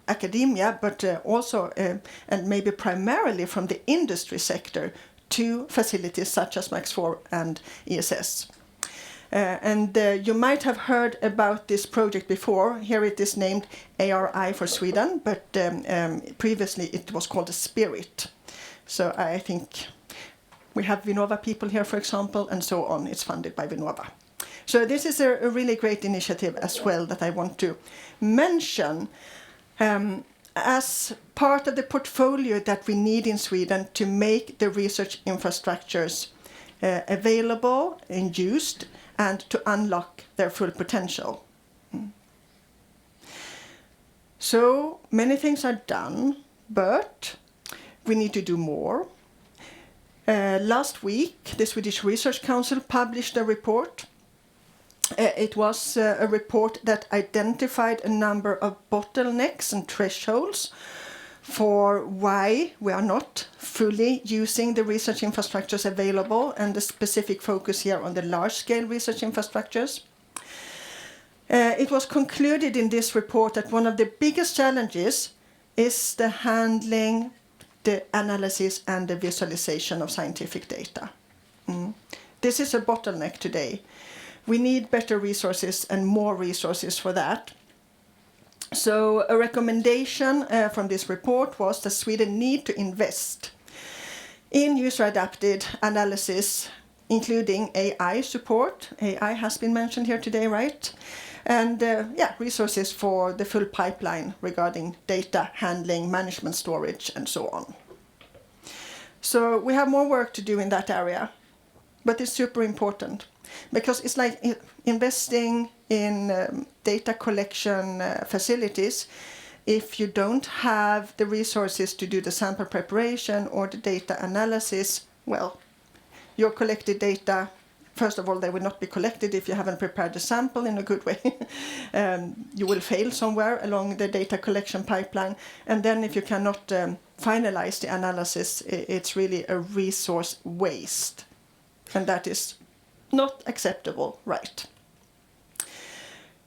academia, but also and maybe primarily from the industry sector to facilities such as Max4 and ESS. You might have heard about this project before. Here it is named ARI for Sweden, but previously it was called Spirit. So I think we have Vinnova people here, for example, and so on. It's funded by Vinnova. So this is a really great initiative as well that I want to mention as part of the portfolio that we need in Sweden to make the research infrastructures available and used and to unlock their full potential. So many things are done, but we need to do more. Last week, the Swedish Research Council published a report. It was a report that identified a number of bottlenecks and thresholds for why we are not fully using the research infrastructures available, and the specific focus here on the large-scale research infrastructures. It was concluded in this report that one of the biggest challenges is the handling, the analysis and the visualization of scientific data. This is a bottleneck today. We need better resources and more resources for that. So a recommendation from this report was that Sweden need to invest in user-adapted analysis, including AI support. AI has been mentioned here today, right? And resources for the full pipeline regarding data handling, management, storage, and so on. So we have more work to do in that area, but it's super important because it's like investing in data collection facilities. If you don't have the resources to do the sample preparation or the data analysis, well, your collected data, first of all, they will not be collected if you haven't prepared the sample in a good way. You will fail somewhere along the data collection pipeline. And then if you cannot finalize the analysis, it's really a resource waste. And that is not acceptable, right?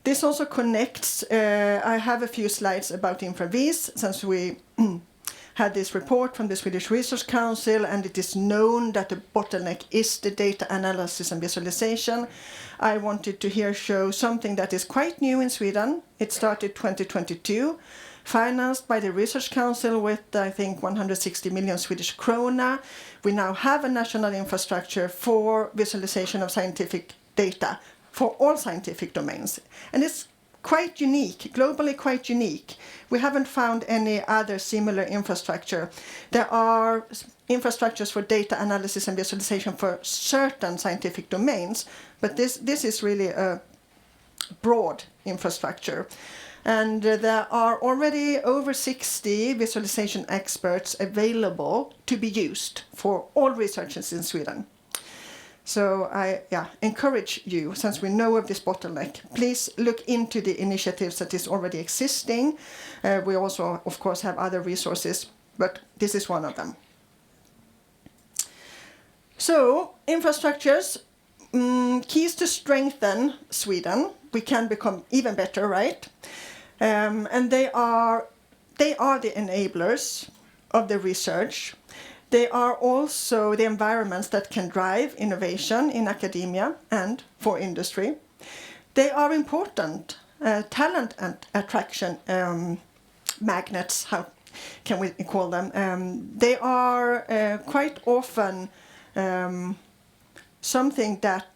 This also connects, I have a few slides about InfraVis, since we had this report from the Swedish Research Council, and it is known that the bottleneck is the data analysis and visualization. I wanted to here show something that is quite new in Sweden. It started 2022, financed by the Research Council with, I think, 160 million Swedish krona. We now have a national infrastructure for visualization of scientific data for all scientific domains. And it's quite unique, globally quite unique. We haven't found any other similar infrastructure. There are infrastructures for data analysis and visualization for certain scientific domains, but this is really a broad infrastructure. And there are already over 60 visualization experts available to be used for all researchers in Sweden. So I encourage you, since we know of this bottleneck, please look into the initiatives that is already existing. We also, of course, have other resources, but this is one of them. So, infrastructures, keys to strengthen Sweden. We can become even better, right? And they are the enablers of the research. They are also the environments that can drive innovation in academia and for industry. They are important talent and attraction magnets, how can we call them? They are quite often something that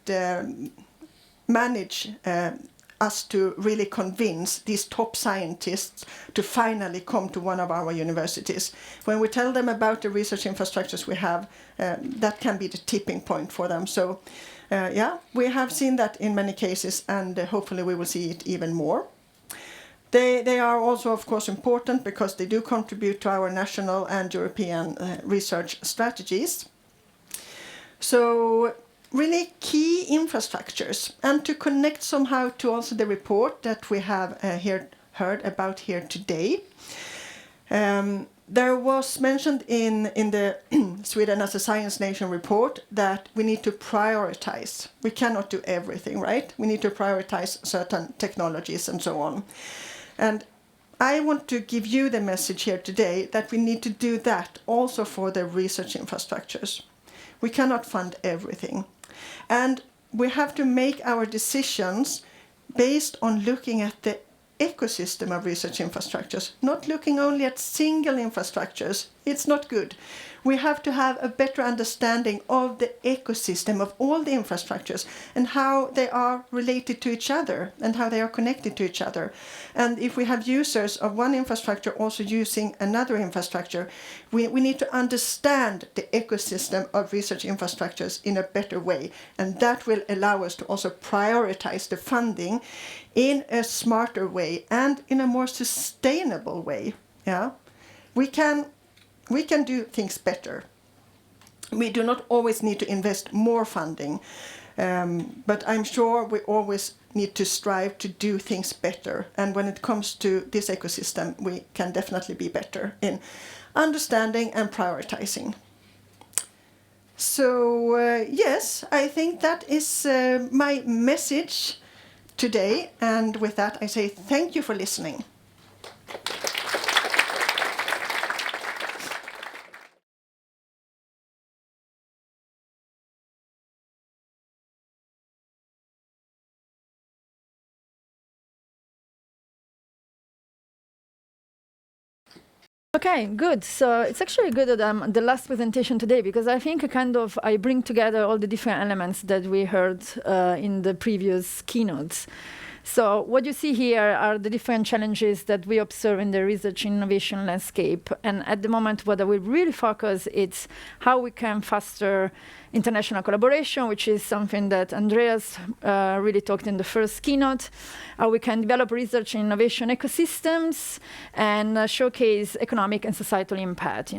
manage us to really convince these top scientists to finally come to one of our universities. When we tell them about the research infrastructures we have, that can be the tipping point for them. So, we have seen that in many cases, and hopefully we will see it even more. They are also, of course, important because they do contribute to our national and European research strategies. So, really key infrastructures, and to connect somehow to also the report that we have heard about here today. There was mentioned in the Sweden as a Science Nation report that we need to prioritize. We cannot do everything, right? We need to prioritize certain technologies and so on. And I want to give you the message here today that we need to do that also for the research infrastructures. We cannot fund everything. And we have to make our decisions based on looking at the ecosystem of research infrastructures, not looking only at single infrastructures. It's not good. We have to have a better understanding of the ecosystem of all the infrastructures and how they are related to each other and how they are connected to each other. And if we have users of one infrastructure also using another infrastructure, we need to understand the ecosystem of research infrastructures in a better way. And that will allow us to also prioritize the funding in a smarter way and in a more sustainable way. Yeah, we can do things better. We do not always need to invest more funding, but I'm sure we always need to strive to do things better. And when it comes to this ecosystem, we can definitely be better in understanding and prioritizing. So yes, I think that is my message today. And with that, I say thank you for listening. Okay, good. So it's actually good that the last presentation today, because I think I bring together all the different elements that we heard in the previous keynotes. So what you see here are the different challenges that we observe in the research innovation landscape. And at the moment, what I will really focus is how we can foster international collaboration, which is something that Andreas really talked in the first keynote. How we can develop research and innovation ecosystems and showcase economic and societal impact.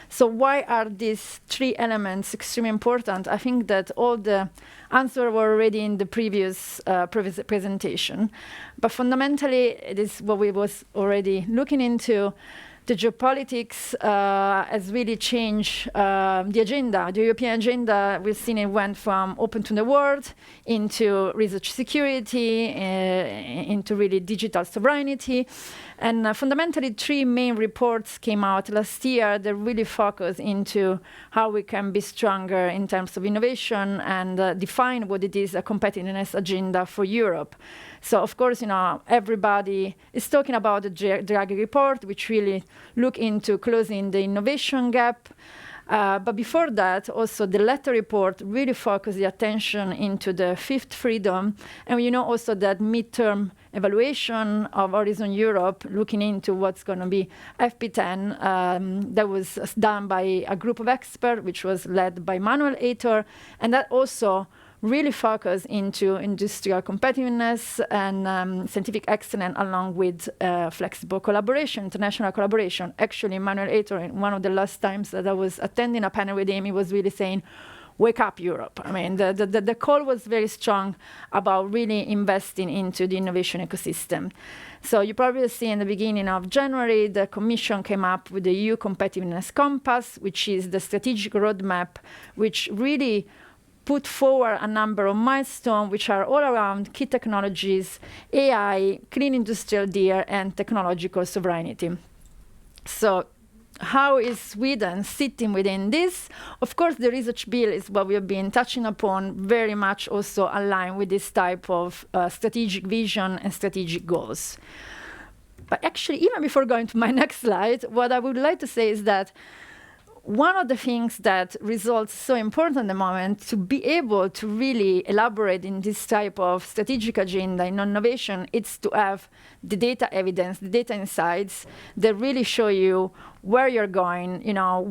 So why are these three elements extremely important? I think that all the answers were already in the previous presentation. But fundamentally, it is what we was already looking into. The geopolitics has really changed the agenda. The European agenda, we've seen it went from open to the world into research security, into really digital sovereignty. And fundamentally, three main reports came out last year that really focus into how we can be stronger in terms of innovation and define what it is a competitiveness agenda for Europe. So, of course, everybody is talking about the Draghi report, which really look into closing the innovation gap. But before that, also the Letter report really focused the attention into the fifth freedom. And also that midterm evaluation of Horizon Europe, looking into what's going to be FP10, that was done by a group of experts, which was led by Manuel Aitor. And that also really focus into industrial competitiveness and scientific excellence along with flexible collaboration, international collaboration. Actually, Manuel Aitor, in one of the last times that I was attending a panel with him, he was really saying, wake up, Europe. I mean, the call was very strong about really investing into the innovation ecosystem. So you probably see in the beginning of January, the Commission came up with the EU Competitiveness Compass, which is the strategic roadmap, which really put forward a number of milestones which are all around key technologies, AI, clean industrial deal, and technological sovereignty. So how is Sweden sitting within this? Of course, the research bill is what we have been touching upon, very much also aligned with this type of strategic vision and strategic goals. But actually, even before going to my next slide, what I would like to say is that one of the things that results so important at the moment to be able to really elaborate in this type of strategic agenda in innovation is to have the data evidence, the data insights that really show you where you're going,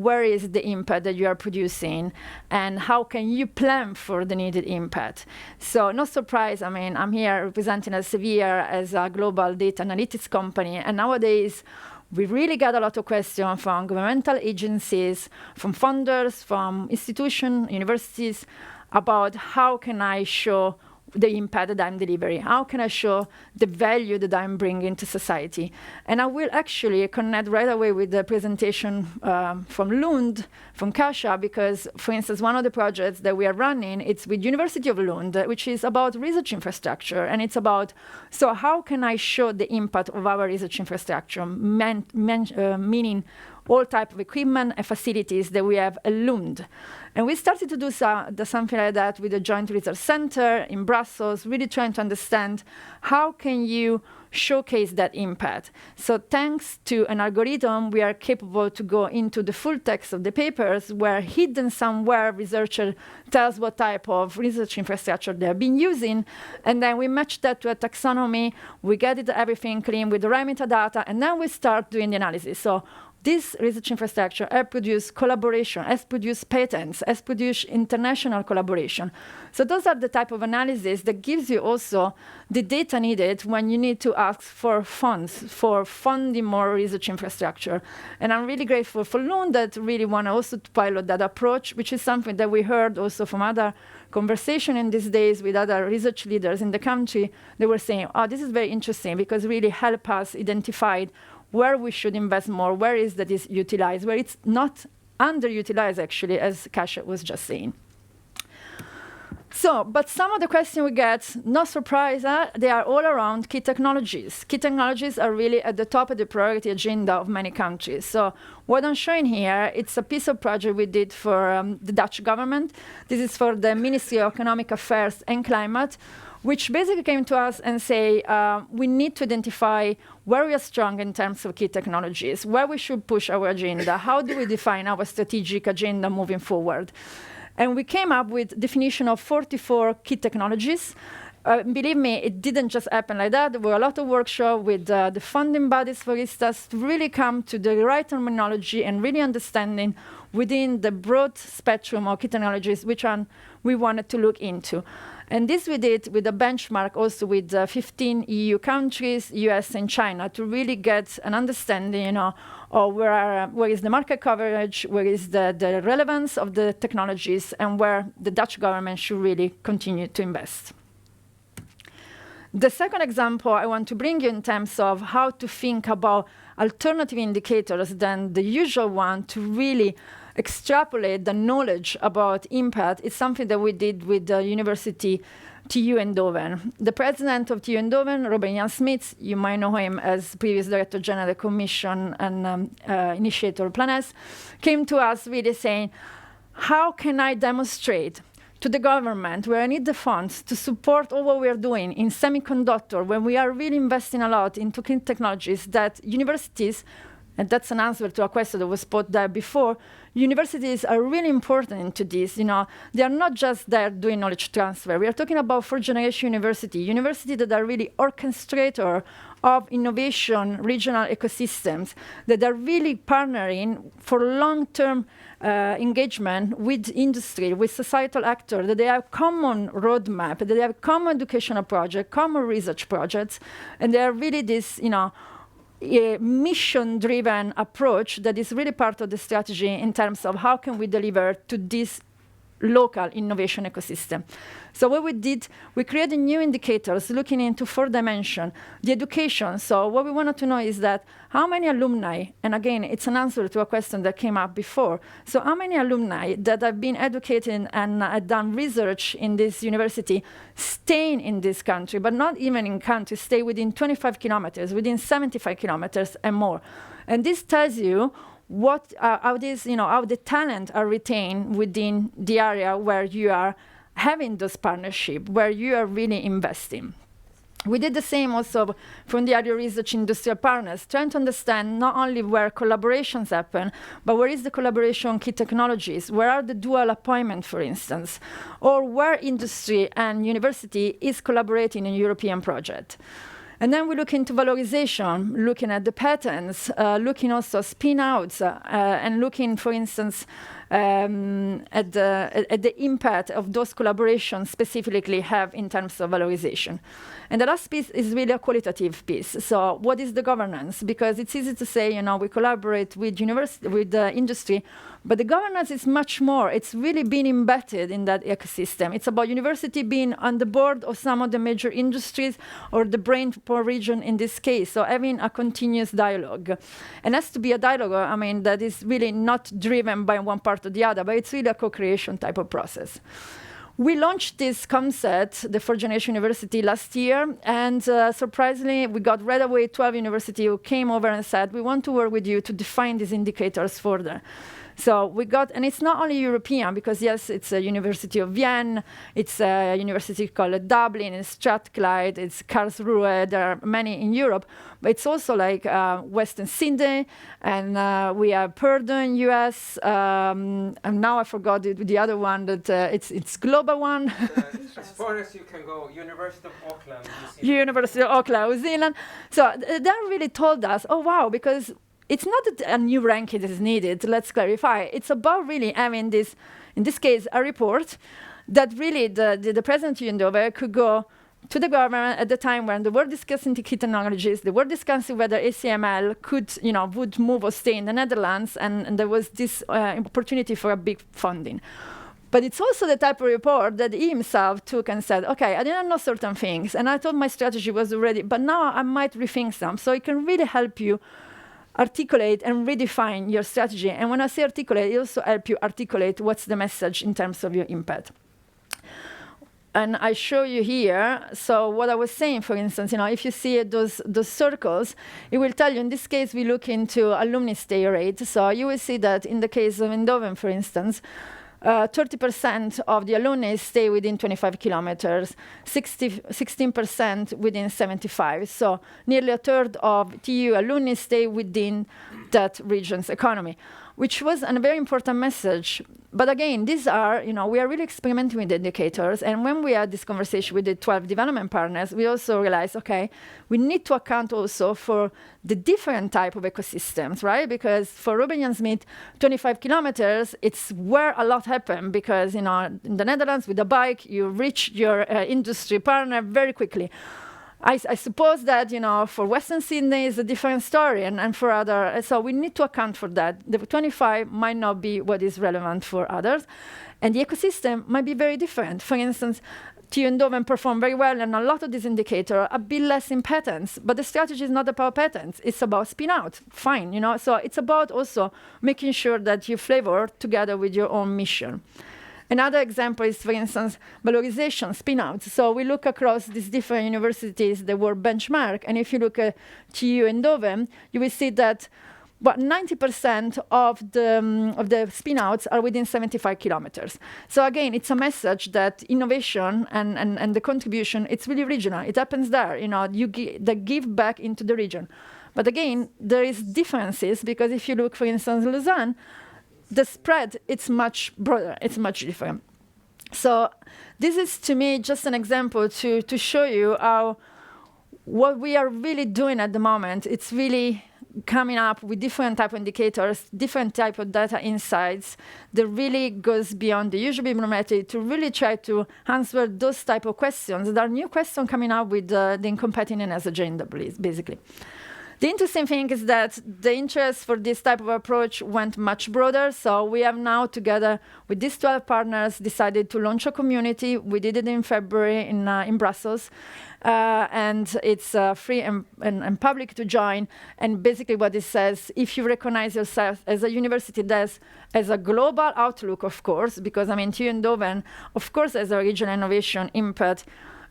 where is the impact that you are producing, and how can you plan for the needed impact. So no surprise, I'm here representing Elsevier as a global data analytics company, and nowadays we really got a lot of questions from governmental agencies, from funders, from institutions, universities, about how can I show the impact that I'm delivering? How can I show the value that I'm bringing to society? And I will actually connect right away with the presentation from Lund, from Kajsa, because, for instance, one of the projects that we are running, it's with University of Lund, which is about research infrastructure. And it's about, so how can I show the impact of our research infrastructure, meaning all type of equipment and facilities that we have at Lund. And we started to do something like that with the Joint Research Center in Brussels, really trying to understand how can you showcase that impact. So thanks to an algorithm, we are capable to go into the full text of the papers, where hidden somewhere researcher tells what type of research infrastructure they have been using, and then we match that to a taxonomy, we get it everything clean with the right metadata, and then we start doing the analysis. So this research infrastructure has produced collaboration, has produced patents, has produced international collaboration. So those are the type of analysis that gives you also the data needed when you need to ask for funds, for funding more research infrastructure. And I'm really grateful for Lund that really want also to pilot that approach, which is something that we heard also from other conversation in these days with other research leaders in the country. They were saying, oh, this is very interesting because it really help us identify where we should invest more, where is that is utilized, where it's not underutilized, actually, as Kajsa was just saying. So, but some of the questions we get, no surprise, they are all around key technologies. Key technologies are really at the top of the priority agenda of many countries. So what I'm showing here, it's a piece of project we did for the Dutch government. This is for the Ministry of Economic Affairs and Climate, which basically came to us and say, we need to identify where we are strong in terms of key technologies, where we should push our agenda, how do we define our strategic agenda moving forward. And we came up with definition of 44 key technologies. Believe me, it didn't just happen like that. There were a lot of workshops with the funding bodies, for instance, to really come to the right terminology and really understanding within the broad spectrum of key technologies which one we wanted to look into. And this we did with a benchmark also with 15 EU countries, US and China, to really get an understanding, of where is the market coverage, where is the relevance of the technologies, and where the Dutch government should really continue to invest. The second example I want to bring you in terms of how to think about alternative indicators than the usual one to really extrapolate the knowledge about impact is something that we did with the University TU Eindhoven. The president of TU Eindhoven, Robert Jan Smits, you might know him as previous Director General of the Commission and initiator of Plan S, came to us really saying, how can I demonstrate to the government where I need the funds to support all what we are doing in semiconductor, when we are really investing a lot into clean technologies, that universities, and that's an answer to a question that was put there before, universities are really important into this. They are not just there doing knowledge transfer. We are talking about fourth-generation universities that are really orchestrator of innovation, regional ecosystems, that are really partnering for long-term engagement with industry, with societal actors, that they have common roadmap, that they have common educational project, common research projects, and they are really this, a mission-driven approach that is really part of the strategy in terms of how can we deliver to this local innovation ecosystem. So what we did, we created new indicators looking into 4 dimensions. The education, so what we wanted to know is that how many alumni, and again, it's an answer to a question that came up before, so how many alumni that have been educated and done research in this university staying in this country, but not even in country, stay within 25 kilometers, within 75 kilometers and more. And this tells you how the talent are retained within the area where you are having those partnerships, where you are really investing. We did the same also from the other research industrial partners, trying to understand not only where collaborations happen, but where is the collaboration on key technologies, where are the dual appointments, for instance, or where industry and university is collaborating in a European project. And then we look into valorization, looking at the patterns, looking also spin-outs, and looking, for instance, at the impact of those collaborations specifically have in terms of valorization. And the last piece is really a qualitative piece. So what is the governance? Because it's easy to say, we collaborate with industry, but the governance is much more. It's really been embedded in that ecosystem. It's about university being on the board of some of the major industries or the brain poor region in this case. So having a continuous dialogue. And has to be a dialogue, that is really not driven by one part or the other, but it's really a co-creation type of process. We launched this concept, the Fourth Generation University, last year, and surprisingly, we got right away 12 universities who came over and said, we want to work with you to define these indicators further. So we got, and it's not only European, because yes, it's a University of Vienna, it's a university called Dublin, it's Strathclyde, it's Karlsruhe, there are many in Europe, but it's also like Western Sydney, and we have Purdue, US, and now I forgot the other one, that it's global one. As far as you can go, University of Auckland, University of Auckland, New Zealand. So that really told us, oh wow, because it's not that a new ranking is needed, let's clarify. It's about really having this, in this case, a report that really the president of Göteborg could go to the government at the time when they were discussing the key technologies, they were discussing whether ACML could, would move or stay in the Netherlands, and there was this opportunity for a big funding. But it's also the type of report that he himself took and said, okay, I didn't know certain things, and I thought my strategy was already, but now I might rethink some. So it can really help you articulate and redefine your strategy. And when I say articulate, it also helps you articulate what's the message in terms of your impact. And I show you here, so what I was saying, for instance, if you see those circles, it will tell you, in this case, we look into alumni stay rate. So you will see that in the case of Eindhoven, for instance, 30% of the alumni stay within 25 kilometers, 16% within 75. So nearly a third of TU alumni stay within that region's economy, which was a very important message. But again, these are, we are really experimenting with indicators. And when we had this conversation with the 12 development partners, we also realized, okay, we need to account also for the different type of ecosystems, right? Because for Ruben Jan Smith, 25 kilometers, it's where a lot happen because, in the Netherlands with a bike, you reach your industry partner very quickly. I suppose that, for Western Sydney is a different story, and for other, so we need to account for that. The 25 might not be what is relevant for others, and the ecosystem might be very different. For instance, TU Eindhoven perform very well, and a lot of these indicators are a bit less in patents, but the strategy is not about patents, it's about spin-out, fine, So it's about also making sure that you flavor together with your own mission. Another example is, for instance, valorization, spin-outs. So we look across these different universities that were benchmarked, and if you look at TU Eindhoven, you will see that 90% of the spin-outs are within 75 kilometers. So again, it's a message that innovation and the contribution, it's really regional. It happens there, they give back into the region. But again, there is differences, because if you look, for instance, Lausanne, the spread, it's much broader, it's much different. So this is, to me, just an example to show you how what we are really doing at the moment, it's really coming up with different type of indicators, different type of data insights that really goes beyond the usual bibliometry to really try to answer those type of questions. There are new questions coming up with the competitiveness agenda, basically. The interesting thing is that the interest for this type of approach went much broader. So we have now, together with these 12 partners, decided to launch a community. We did it in February in Brussels. And it's free and public to join. And basically what it says, if you recognize yourself as a university that has a global outlook, of course, because TU Eindhoven, of course, has a regional innovation impact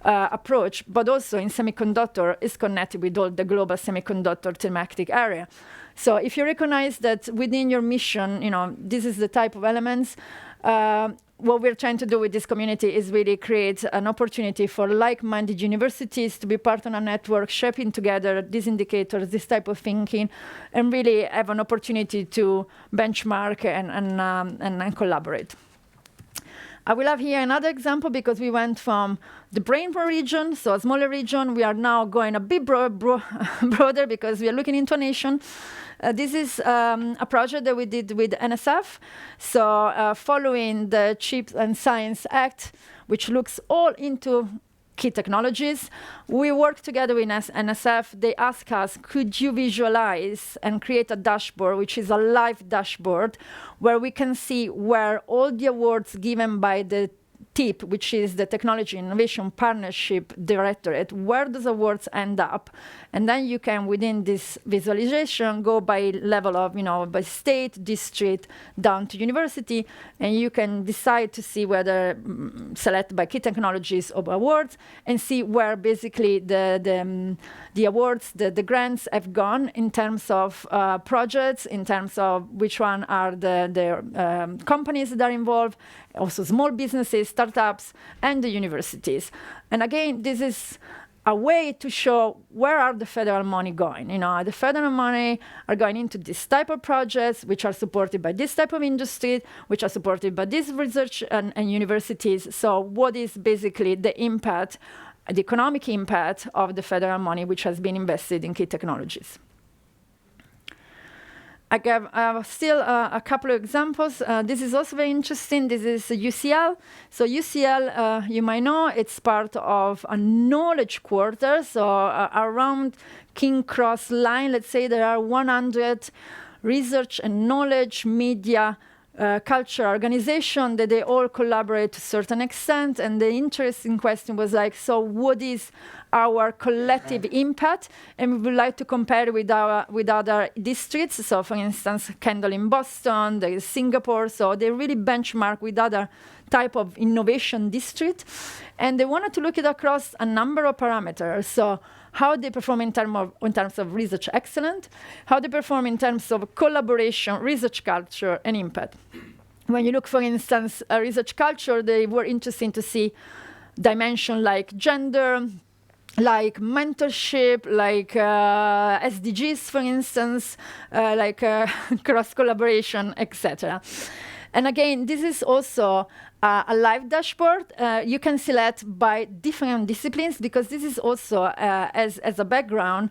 approach, but also in semiconductor is connected with all the global semiconductor thematic area. So if you recognize that within your mission, this is the type of elements, what we're trying to do with this community is really create an opportunity for like-minded universities to be part of a network, shaping together these indicators, this type of thinking, and really have an opportunity to benchmark and collaborate. I will have here another example because we went from the brain region, so a smaller region. We are now going a bit broader because we are looking into a nation. This is a project that we did with NSF. So following the Chips and Science Act, which looks all into key technologies, we worked together with NSF. They asked us, could you visualize and create a dashboard, which is a live dashboard, where we can see where all the awards given by the TIP, which is the Technology Innovation Partnership Directorate, where those awards end up. And then you can, within this visualization, go by level of, by state, district, down to university, and you can decide to see whether select by key technologies or awards, and see where basically the awards, the grants have gone in terms of projects, in terms of which one are the companies that are involved, also small businesses, startups, and the universities. And again, this is a way to show where are the federal money going. The federal money are going into this type of projects, which are supported by this type of industry, which are supported by this research and universities. So what is basically the impact, the economic impact of the federal money which has been invested in key technologies? I gave still a couple of examples. This is also very interesting. This is UCL. So UCL, you might know, it's part of a knowledge quarter. So around King Cross line, let's say there are 100 research and knowledge media culture organization that they all collaborate to a certain extent. And the interesting question was like, so what is our collective impact? And we would like to compare with other districts. So for instance, Kendall in Boston, there is Singapore. So they really benchmark with other type of innovation district. And they wanted to look at across a number of parameters. So how they perform in terms of research excellence, how they perform in terms of collaboration, research culture, and impact. When you look, for instance, at research culture, they were interesting to see dimension like gender, like mentorship, like SDGs, for instance, like cross-collaboration, etc. And again, this is also a live dashboard. You can select by different disciplines, because this is also, as a background,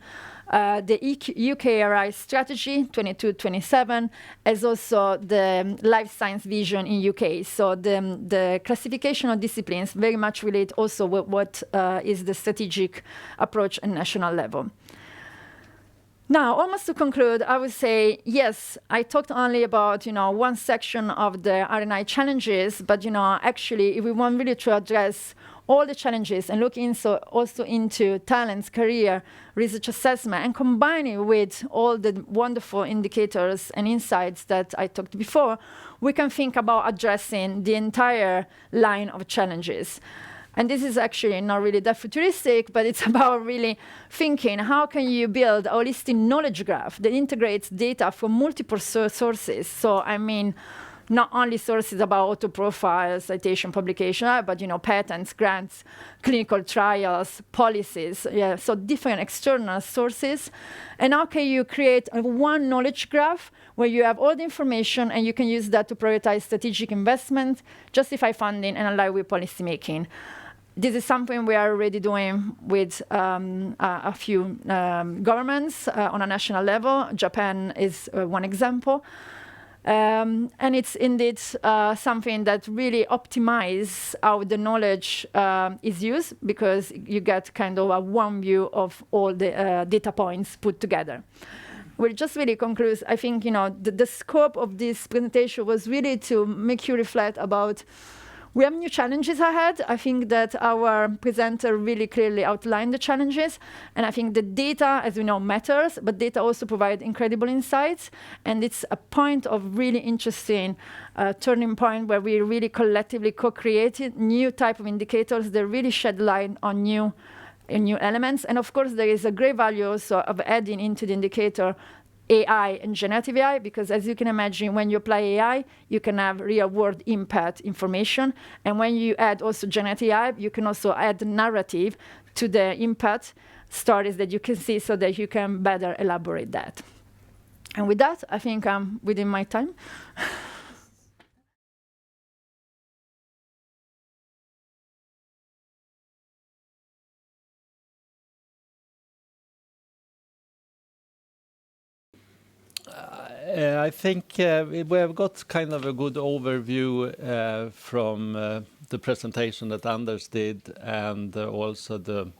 the UKRI strategy 22-27, as also the life science vision in UK. So the classification of disciplines very much relate also with what is the strategic approach at national level. Now, almost to conclude, I would say, yes, I talked only about, one section of the R&I challenges, but, actually, if we want really to address all the challenges and look also into talents, career, research assessment, and combine it with all the wonderful indicators and insights that I talked before, we can think about addressing the entire line of challenges. And this is actually not really that futuristic, but it's about really thinking, how can you build a holistic knowledge graph that integrates data from multiple sources? So, I mean, not only sources about auto profiles, citation, publication, but, patents, grants, clinical trials, policies, so different external sources. And how can you create one knowledge graph where you have all the information and you can use that to prioritize strategic investment, justify funding, and align with policy making? This is something we are already doing with a few governments on a national level. Japan is one example. And it's indeed something that really optimizes how the knowledge is used, because you get kind of a one view of all the data points put together. We'll just really conclude. I think, the scope of this presentation was really to make you reflect about we have new challenges ahead. I think that our presenter really clearly outlined the challenges. And I think the data, as we know, matters, but data also provide incredible insights. And it's a point of really interesting turning point where we really collectively co-created new type of indicators that really shed light on new elements. And of course, there is a great value also of adding into the indicator AI and generative AI, because as you can imagine, when you apply AI, you can have real-world impact information. And when you add also generative AI, you can also add narrative to the impact stories that you can see so that you can better elaborate that. And with that, I think I'm within my time. I think we have got kind of a good overview from the presentation that Anders did and also the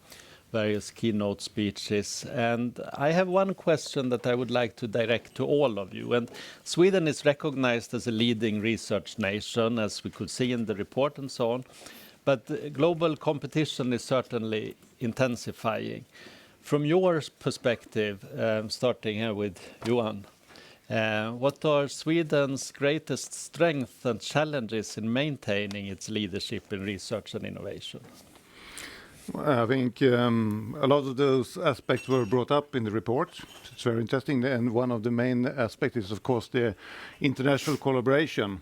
various keynote speeches. And I have one question that I would like to direct to all of you. And Sweden is recognized as a leading research nation, as we could see in the report and so on. But global competition is certainly intensifying. From your perspective, starting here with Johan, what are Sweden's greatest strengths and challenges in maintaining its leadership in research and innovation? Well, I think a lot of those aspects were brought up in the report. It's very interesting, and one of the main aspects is, of course, the international collaboration.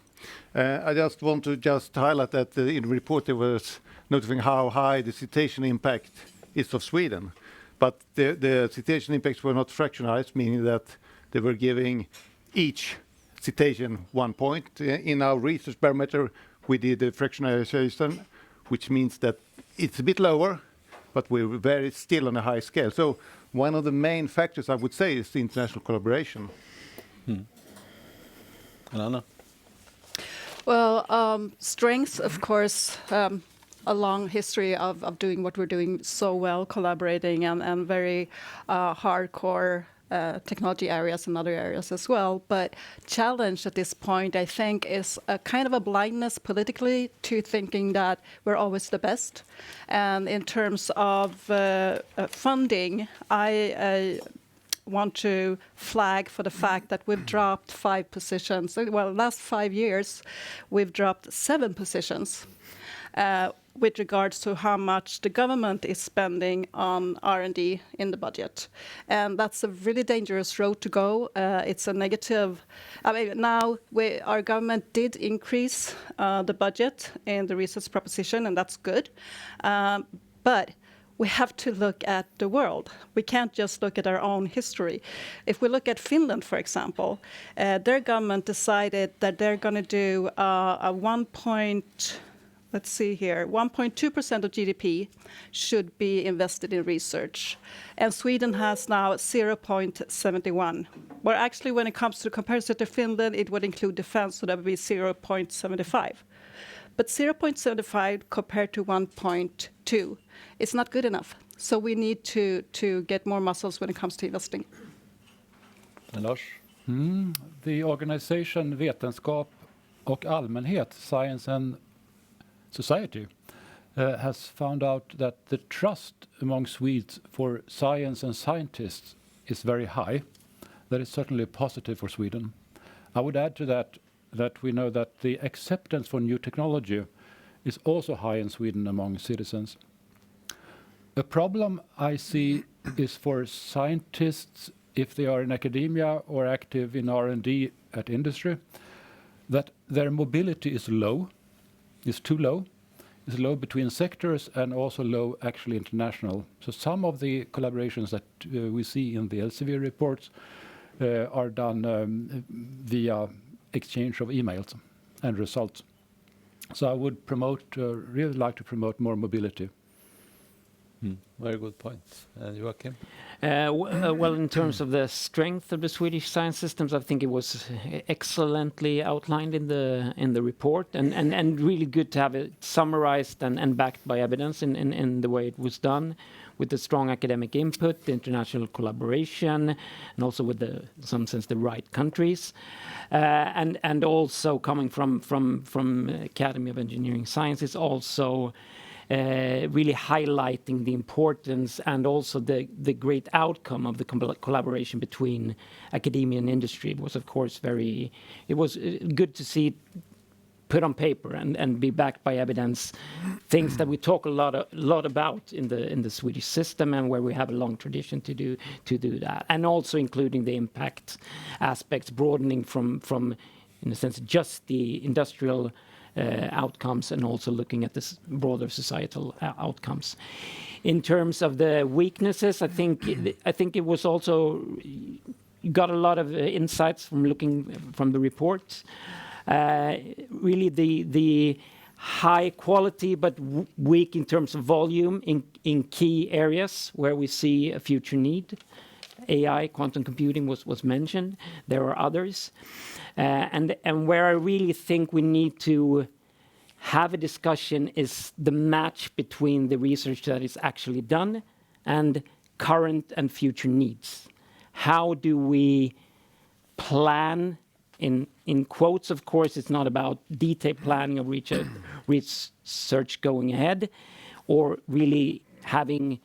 I just want to highlight that in the report there was notifying how high the citation impact is of Sweden. But the citation impacts were not fractionalized, meaning that they were giving each citation 1 point. In our research barometer, we did the fractionalization, which means that it's a bit lower, but we're still on a high scale. So one of the main factors, I would say, is the international collaboration. And Anna? Well, strengths, of course, a long history of doing what we're doing so well, collaborating and very hardcore technology areas and other areas as well. But challenge at this point, I think, is a kind of a blindness politically to thinking that we're always the best. And in terms of funding, I want to flag for the fact that we've dropped 5 positions. Well, last 5 years, we've dropped 7 positions. With regards to how much the government is spending on R&D in the budget. And that's a really dangerous road to go. It's a negative. I mean, now our government did increase the budget in the research proposition, and that's good. But we have to look at the world. We can't just look at our own history. If we look at Finland, for example, their government decided that they're going to do a 1.2% of GDP should be invested in research. And Sweden has now 0.71. Where actually, when it comes to the comparison to Finland, it would include defense, so that would be 0.75. But 0.75 compared to 1.2 is not good enough. So we need to get more muscles when it comes to investing. And Lars? The organization Vetenskap och allmänhet, Science and Society, has found out that the trust among Swedes for science and scientists is very high. That is certainly positive for Sweden. I would add to that we know that the acceptance for new technology is also high in Sweden among citizens. A problem I see is for scientists, if they are in academia or active in R&D at industry, that their mobility is low. Is too low. It's low between sectors and also low actually international. So some of the collaborations that we see in the Elsevier reports are done via exchange of emails and results. So I would really like to promote more mobility. Very good point. Joachim? Well, in terms of the strength of the Swedish science systems, I think it was excellently outlined in the report, and really good to have it summarized and backed by evidence in the way it was done, with the strong academic input, the international collaboration, and also with in some sense the right countries, and also coming from Academy of Engineering Sciences, also really highlighting the importance and also the great outcome of the collaboration between academia and industry. It was, of course, good to see put on paper and be backed by evidence, things that we talk a lot about in the Swedish system, and where we have a long tradition to do that, and also including the impact aspects, broadening from in a sense just the industrial outcomes, and also looking at this broader societal outcomes. In terms of the weaknesses, I think it was also got a lot of insights from looking from the report. Really, the high quality but weak in terms of volume in key areas where we see a future need. AI, quantum computing was mentioned. There are others. And where I really think we need to have a discussion is the match between the research that is actually done and current and future needs. How do we plan, in quotes, of course, it's not about detailed planning of research going ahead, or really having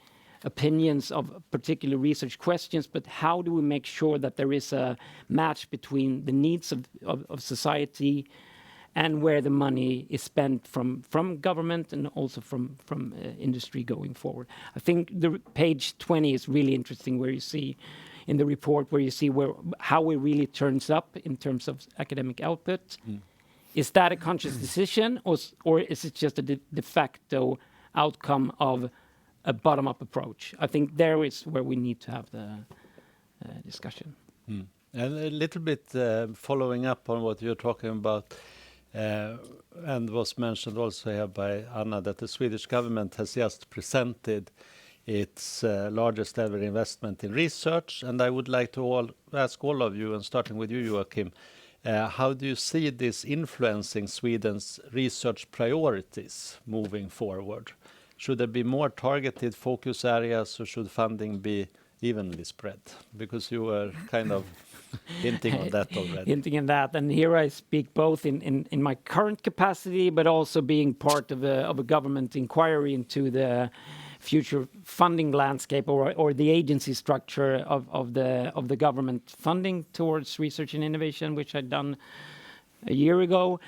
opinions of particular research questions, but how do we make sure that there is a match between the needs of society and where the money is spent from government and also from industry going forward. I think the page 20 is really interesting, where you see in the report, where you see how it really turns up in terms of academic output. Is that a conscious decision, or is it just a de facto outcome of a bottom-up approach? I think there is where we need to have the discussion. And a little bit following up on what you're talking about, and was mentioned also here by Anna, that the Swedish government has just presented its largest ever investment in research. And I would like to ask all of you, and starting with you, Joachim, how do you see this influencing Sweden's research priorities moving forward? Should there be more targeted focus areas, or should funding be evenly spread? Because you were kind of hinting on that already. Hinting on that, and here I speak both in my current capacity, but also being part of a government inquiry into the future funding landscape, or the agency structure of the government funding towards research and innovation, which I'd done a year ago.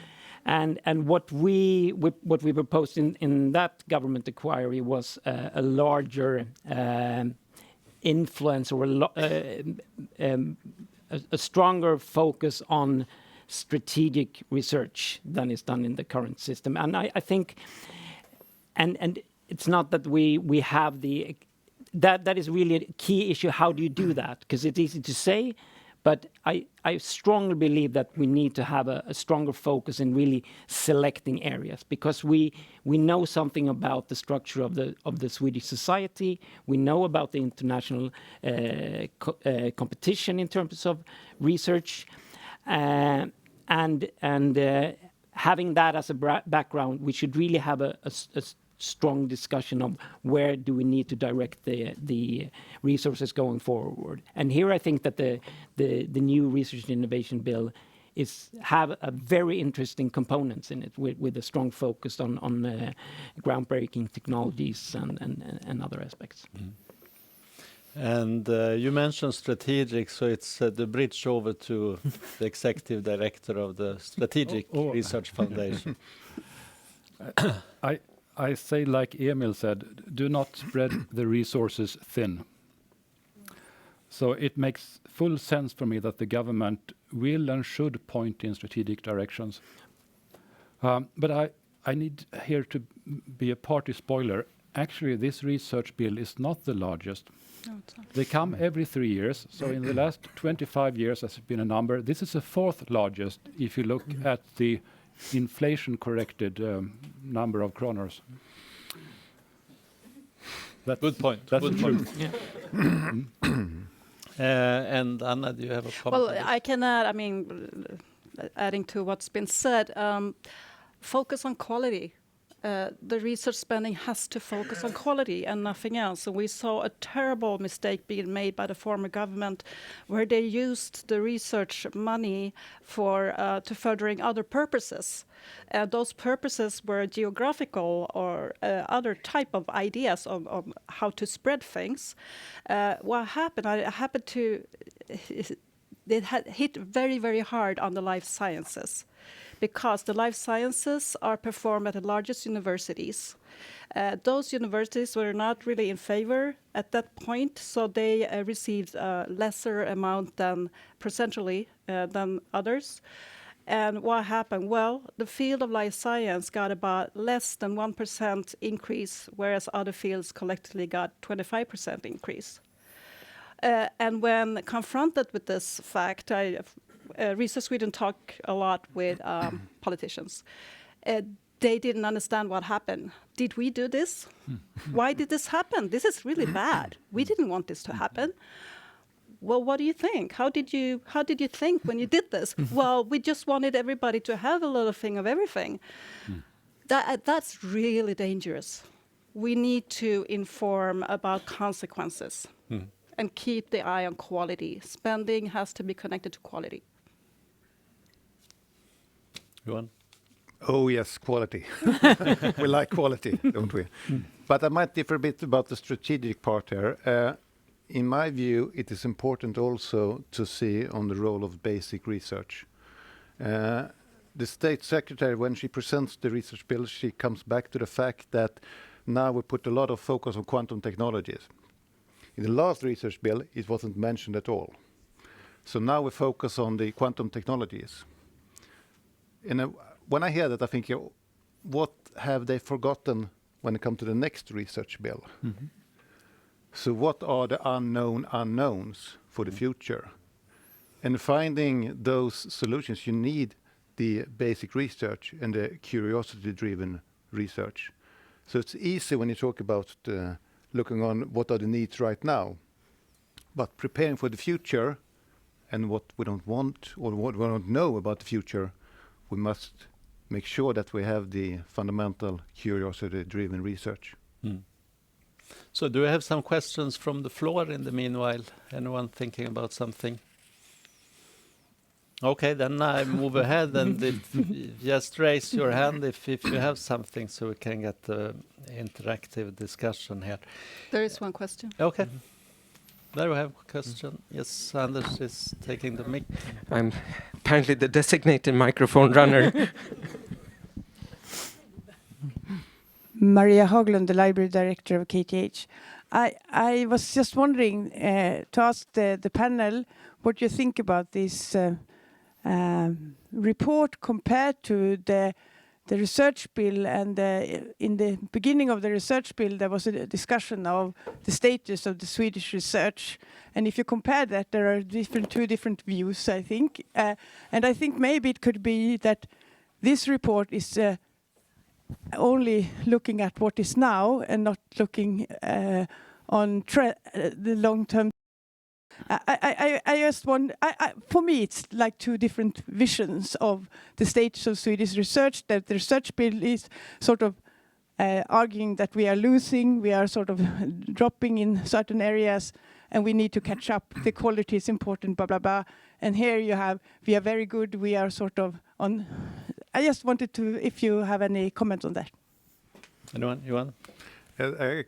And what we proposed in that government inquiry was a larger influence, or a stronger focus on strategic research than is done in the current system. And I think, and it's not that we have that is really a key issue. How do you do that? Because it's easy to say, but I strongly believe that we need to have a stronger focus in really selecting areas, because we know something about the structure of the Swedish society. We know about the international competition in terms of research, and having that as a background, we should really have a strong discussion of where do we need to direct the resources going forward. And here I think that the new research and innovation bill have a very interesting components in it, with a strong focus on groundbreaking technologies and other aspects. And you mentioned strategic, so it's the bridge over to the executive director of the Strategic Research Foundation. I say, like Emil said, do not spread the resources thin. So it makes full sense for me that the government will and should point in strategic directions. But I need here to be a party spoiler. Actually, this research bill is not the largest. No, it's not. They come every 3 years. So in the last 25 years, has been a number. This is the fourth largest if you look at the inflation-corrected number of kronors. Good point. That's Good the point. truth. Yeah. And Anna, do you have a comment? Well, I can add, adding to what's been said, focus on quality. The research spending has to focus on quality and nothing else. And we saw a terrible mistake being made by the former government, where they used the research money to furthering other purposes. Those purposes were geographical or other type of ideas of how to spread things. What happened? It had hit very, very hard on the life sciences, because the life sciences are performed at the largest universities. Those universities were not really in favor at that point, so they received a lesser amount than percentually than others. And what happened? Well, the field of life science got about less than 1% increase, whereas other fields collectively got 25% increase. And when confronted with this fact, Research Sweden talked a lot with politicians. They didn't understand what happened. Did we do this? Why did this happen? This is really bad. We didn't want this to happen. well, what do you think? How did you think when you did this? Well, we just wanted everybody to have a little thing of everything. That's really dangerous. We need to inform about consequences and keep the eye on quality. Spending has to be connected to quality. Johan? Oh yes, quality. We like quality, don't we? But I might differ a bit about the strategic part here. In my view, it is important also to see on the role of basic research. The State Secretary, when she presents the research bill, she comes back to the fact that now we put a lot of focus on quantum technologies. In the last research bill, it wasn't mentioned at all. So now we focus on the quantum technologies. And when I hear that, I think, what have they forgotten when it comes to the next research bill? So what are the unknown unknowns for the future? And finding those solutions, you need the basic research and the curiosity-driven research. So it's easy when you talk about looking on what are the needs right now, but preparing for the future and what we don't want or what we don't know about the future, we must make sure that we have the fundamental curiosity-driven research. So do we have some questions from the floor in the meanwhile? Anyone thinking about something? Okay, then I move ahead and just raise your hand if you have something so we can get the interactive discussion here. There is one question. Okay. There we have a question. Yes, Anders is taking the mic. I'm apparently the designated microphone runner. Maria Haglund, the library director of KTH. I was just wondering to ask the panel what you think about this report compared to the research bill, and in the beginning of the research bill there was a discussion of the status of the Swedish research, and if you compare that, there are two different views, I think, and I think maybe it could be that this report is only looking at what is now and not looking on the long-term. I just want, for me, it's like two different visions of the status of Swedish research. That the research bill is sort of arguing that we are losing, we are sort of dropping in certain areas, and we need to catch up. The quality is important, blah blah blah. And here you have, we are very good. We are sort of on. I just wanted to, if you have any comment on that. Anyone? Johan? I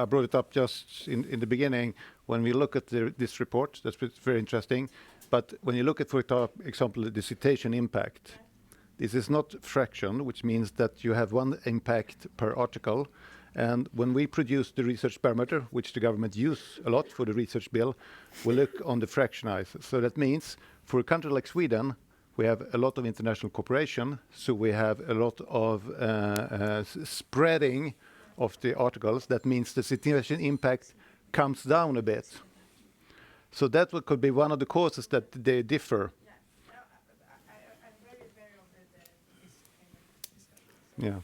brought it up just in the beginning. When we look at this report, that's very interesting. But when you look at, for example, the citation impact, this is not fraction, which means that you have one impact per article. And when we produce the research parameter, which the government use a lot for the research bill, we look on the fractionized. So that means for a country like Sweden, we have a lot of international cooperation. So we have a lot of spreading of the articles. That means the citation impact comes down a bit. So that could be one of the causes that they differ. Yeah.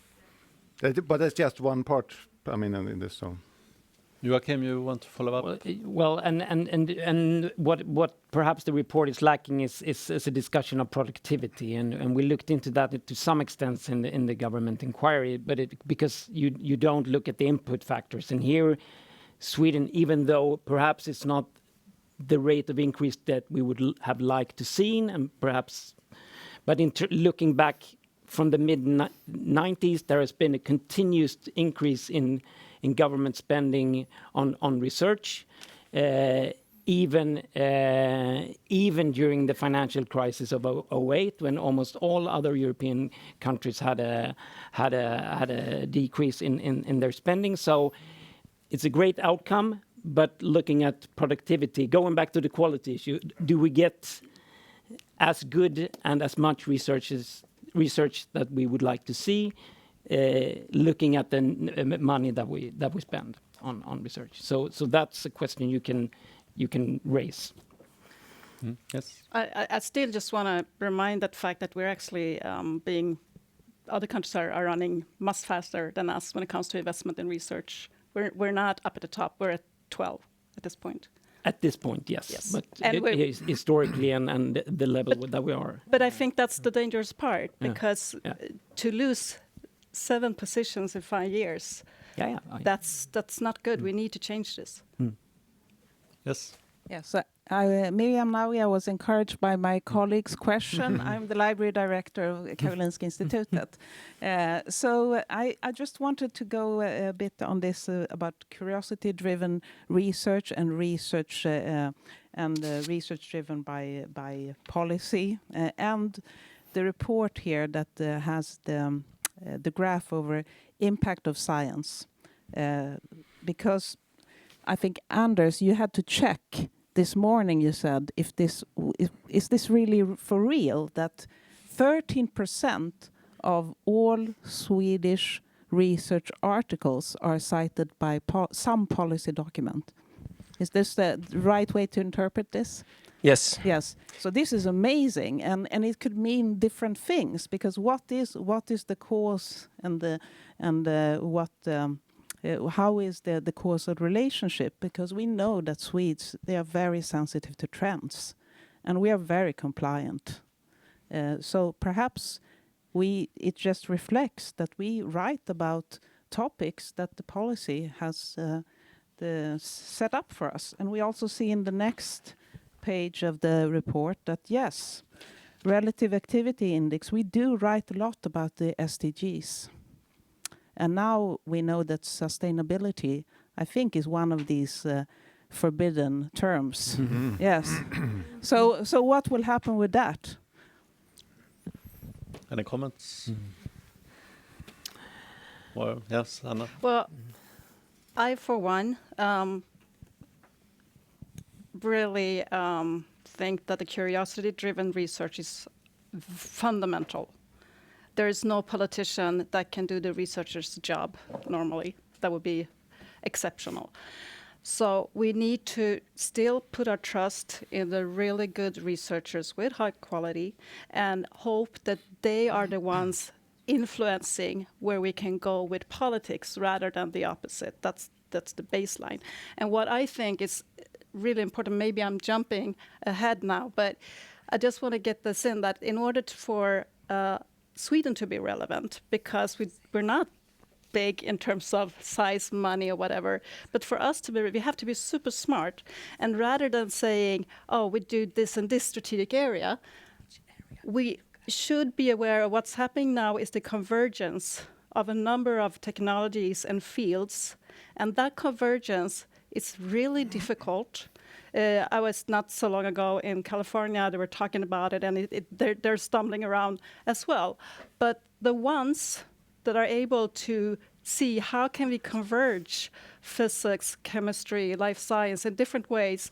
But that's just one part, I mean, in this. So. Joachim, you want to follow up? Well, and what perhaps the report is lacking is a discussion of productivity, and we looked into that to some extent in the government inquiry, but because you don't look at the input factors, and here Sweden, even though perhaps it's not the rate of increase that we would have liked to seen, and perhaps, but looking back from the mid-90s, there has been a continuous increase in government spending on research, even during the financial crisis of 2008, when almost all other European countries had a decrease in their spending. So it's a great outcome, but looking at productivity, going back to the quality issue, do we get as good and as much research that we would like to see? Looking at the money that we spend on research, so that's a question you can raise. Yes. I still just want to remind that fact that we're actually other countries are running much faster than us when it comes to investment in research. We're not up at the top. We're at 12 at this point. At this point, yes. Yes. But And historically and the level that we are. But I think that's the dangerous part, Yeah. because Yeah. To lose 7 positions in 5 years, that's not good. We need to change this. Yes. Yes, Miriam Nawi, I was encouraged by my colleague's question. I'm the library director of Karolinska Institutet. So I just wanted to go a bit on this about curiosity-driven research and research research driven by policy, and the report here that has the graph over impact of science, because I think, Anders, you had to check this morning. You said, if this is this really for real, that 13% of all Swedish research articles are cited by some policy document. Is this the right way to interpret this? Yes. Yes. So this is amazing, and it could mean different things, because what is the cause how is the causal relationship? Because we know that Swedes, they are very sensitive to trends, and we are very compliant. So perhaps it just reflects that we write about topics that the policy has set up for us. And we also see in the next page of the report that, yes, relative activity index, we do write a lot about the SDGs. And now we know that sustainability, I think, is one of these forbidden terms. Yes. So what will happen with that? Any comments? Or yes, Anna. Well, I, for one, really think that the curiosity-driven research is fundamental. There is no politician that can do the researcher's job normally. That would be exceptional. So we need to still put our trust in the really good researchers with high quality and hope that they are the ones influencing where we can go with politics rather than the opposite. That's the baseline. And what I think is really important, maybe I'm jumping ahead now, but I just want to get this in, that in order for Sweden to be relevant, because we're not big in terms of size, money, or whatever, but for us to be, we have to be super smart. And rather than saying, oh, we do this in this strategic area, we should be aware of what's happening now is the convergence of a number of technologies and fields. And that convergence is really difficult. I was not so long ago in California, they were talking about it, and they're stumbling around as well. But the ones that are able to see how can we converge physics, chemistry, life science in different ways,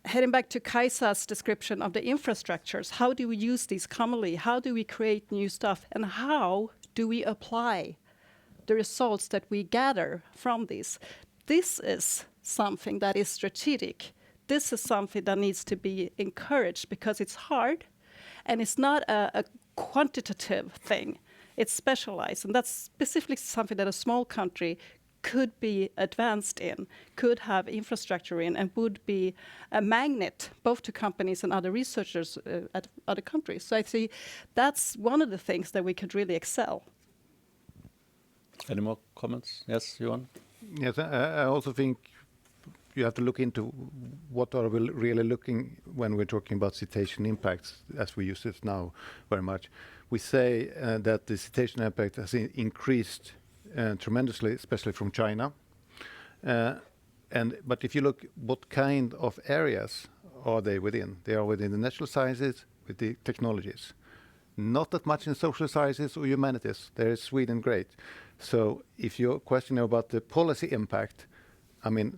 heading back to Kajsa's description of the infrastructures, how do we use these commonly? How do we create new stuff? And how do we apply the results that we gather from these? This is something that is strategic. This is something that needs to be encouraged because it's hard and it's not a quantitative thing. It's specialized, and that's specifically something that a small country could be advanced in, could have infrastructure in, and would be a magnet both to companies and other researchers at other countries. So I see that's one of the things that we could really excel. Any more comments? Yes, Johan? Yes, I also think you have to look into what are we really looking when we're talking about citation impacts, as we use it now very much. We say that the citation impact has increased tremendously, especially from China. But if you look what kind of areas are they within? They are within the natural sciences, with the technologies. Not that much in social sciences or humanities. There is Sweden great. So if you're questioning about the policy impact, I mean,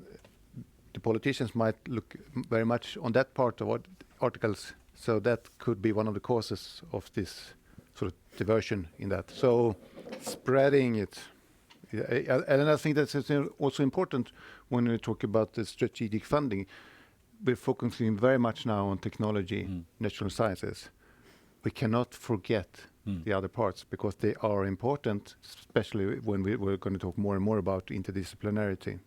the politicians might look very much on that part of what articles. So that could be one of the causes of this sort of diversion in that. So spreading it. And I think that's also important when we talk about the strategic funding. We're focusing very much now on technology, natural sciences. We cannot forget the other parts because they are important, especially when we're going to talk more and more about interdisciplinarity.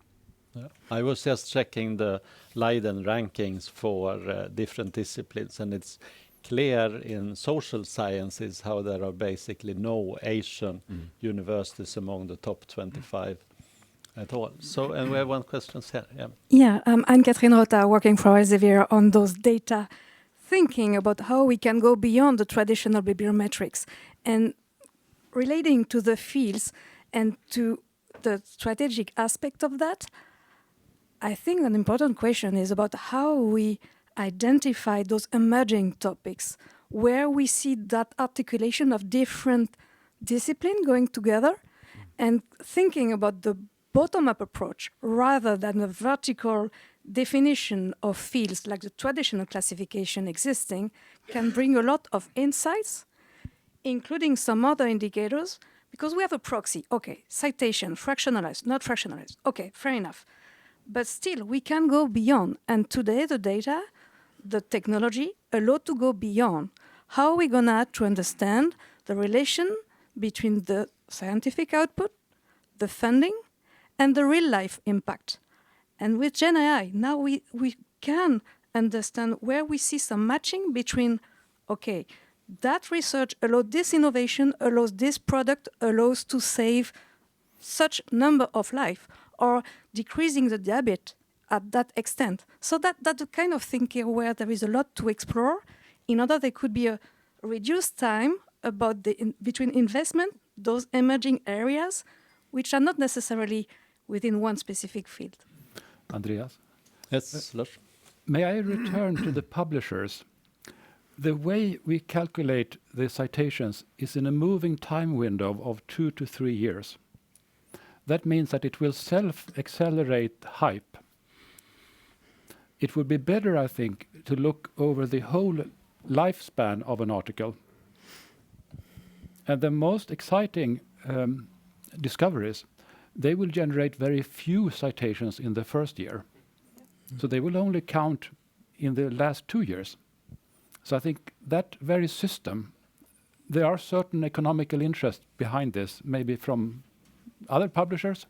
I was just checking the Leiden rankings for different disciplines, and it's clear in social sciences how there are basically no Asian universities among the top 25 at all. So, and we have one question here. Yeah. Yeah, I'm Catherine Rota, working for Elsevier on those data, thinking about how we can go beyond the traditional bibliometrics and relating to the fields and to the strategic aspect of that. I think an important question is about how we identify those emerging topics, where we see that articulation of different disciplines going together, and thinking about the bottom-up approach rather than a vertical definition of fields like the traditional classification existing can bring a lot of insights, including some other indicators, because we have a proxy. Okay, citation, fractionalized, not fractionalized. Okay, fair enough. But still, we can go beyond. And today, the data, the technology, allow to go beyond. How are we going to understand the relation between the scientific output, the funding, and the real-life impact? And with Gen AI, now we can understand where we see some matching between, okay, that research allows this innovation, allows this product, allows to save such number of life, or decreasing the diabetes at that extent. So that's the kind of thinking where there is a lot to explore. In order, there could be a reduced time about between investment, those emerging areas, which are not necessarily within one specific field. Andreas? Yes, Lars? May I return to the publishers? The way we calculate the citations is in a moving time window of 2 to 3 years. That means that it will self-accelerate hype. It would be better, I think, to look over the whole lifespan of an article. And the most exciting discoveries, they will generate very few citations in the first year. So they will only count in the last 2 years. So I think that very system, there are certain economical interests behind this, maybe from other publishers.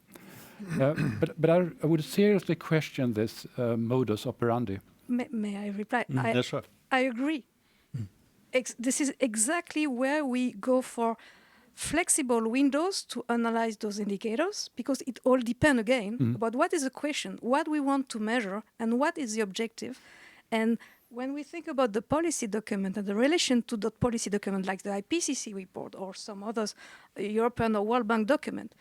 But I would seriously question this modus operandi. May I reply? Yes, sure. I agree. This is exactly where we go for flexible windows to analyze those indicators, because it all depends again about what is the question, what we want to measure, and what is the objective. And when we think about the policy document and the relation to the policy document, like the IPCC report or some others, European or World Bank document,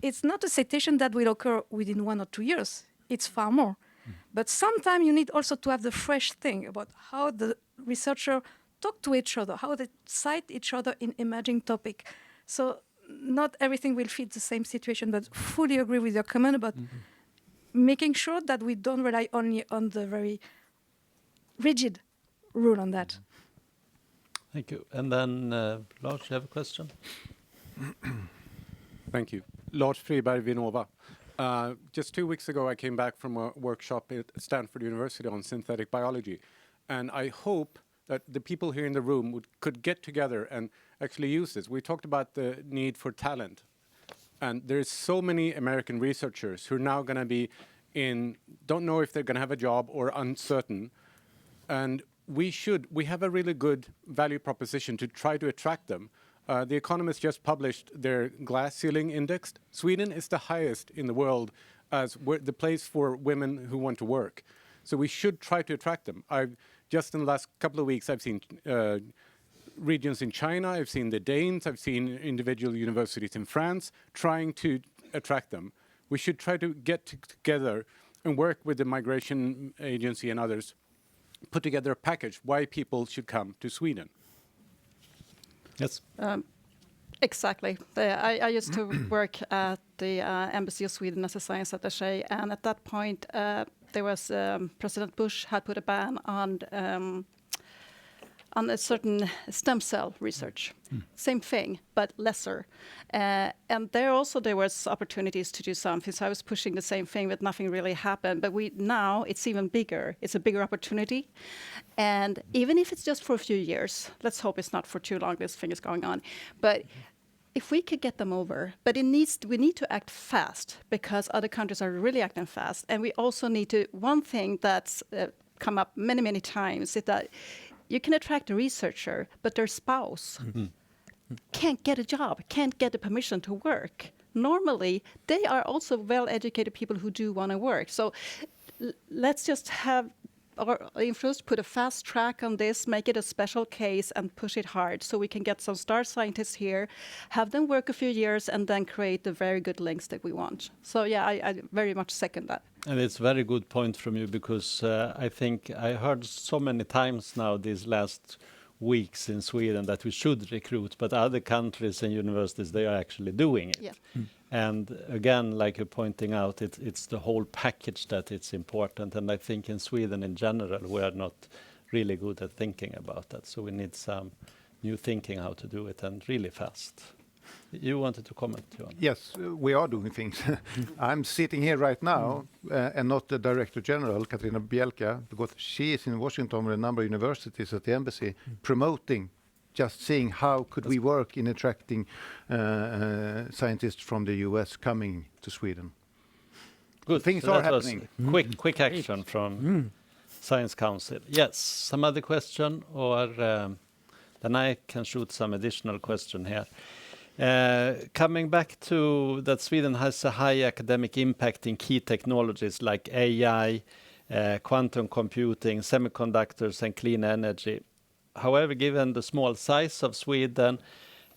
it's not a citation that will occur within 1 or 2 years. It's far more. But sometimes you need also to have the fresh thing about how the researcher talk to each other, how they cite each other in emerging topic. So not everything will fit the same situation, but fully agree with your comment about making sure that we don't rely only on the very rigid rule on that. Thank you. And then, Lars, you have a question? Thank you. Lars Friberg, Vinnova. Just 2 weeks ago, I came back from a workshop at Stanford University on synthetic biology. And I hope that the people here in the room could get together and actually use this. We talked about the need for talent. And there's so many American researchers who are now going to be don't know if they're going to have a job or uncertain. And we have a really good value proposition to try to attract them. The Economist just published their glass ceiling index. Sweden is the highest in the world as the place for women who want to work. So we should try to attract them. Just in the last couple of weeks, I've seen regions in China, I've seen the Danes, I've seen individual universities in France trying to attract them. We should try to get together and work with the migration agency and others, put together a package why people should come to Sweden. Yes. Exactly. I used to work at the Embassy of Sweden as a science attaché, and at that point, there was President Bush had put a ban on a certain stem cell research. Same thing, but lesser. And there was opportunities to do something. So I was pushing the same thing, but nothing really happened. But now it's even bigger. It's a bigger opportunity. And even if it's just for a few years, let's hope it's not for too long, this thing is going on. But if we could get them over, but we need to act fast because other countries are really acting fast. And we also need to, one thing that's come up many, many times is that you can attract a researcher, but their spouse can't get a job, can't get the permission to work. Normally, they are also well-educated people who do want to work. So let's just have our influencers put a fast track on this, make it a special case and push it hard so we can get some star scientists here, have them work a few years and then create the very good links that we want. So yeah, I very much second that. And it's a very good point from you because I think I heard so many times now these last weeks in Sweden that we should recruit, but other countries and universities, they are actually doing it. Yeah. And again, like you're pointing out, it's the whole package that it's important. And I think in Sweden in general, we are not really good at thinking about that. So we need some new thinking how to do it and really fast. You wanted to comment, Johan? Yes, we are doing things. I'm sitting here right now and not the Director General, Katarina Bielka, because she is in Washington with a number of universities at the embassy promoting, just seeing how could we work in attracting scientists from the US coming to Sweden. Good. Things So are that was happening. quick action from Science Council. Yes, some other question, or then I can shoot some additional question here. Coming back to that Sweden has a high academic impact in key technologies like AI, quantum computing, semiconductors, and clean energy. However, given the small size of Sweden,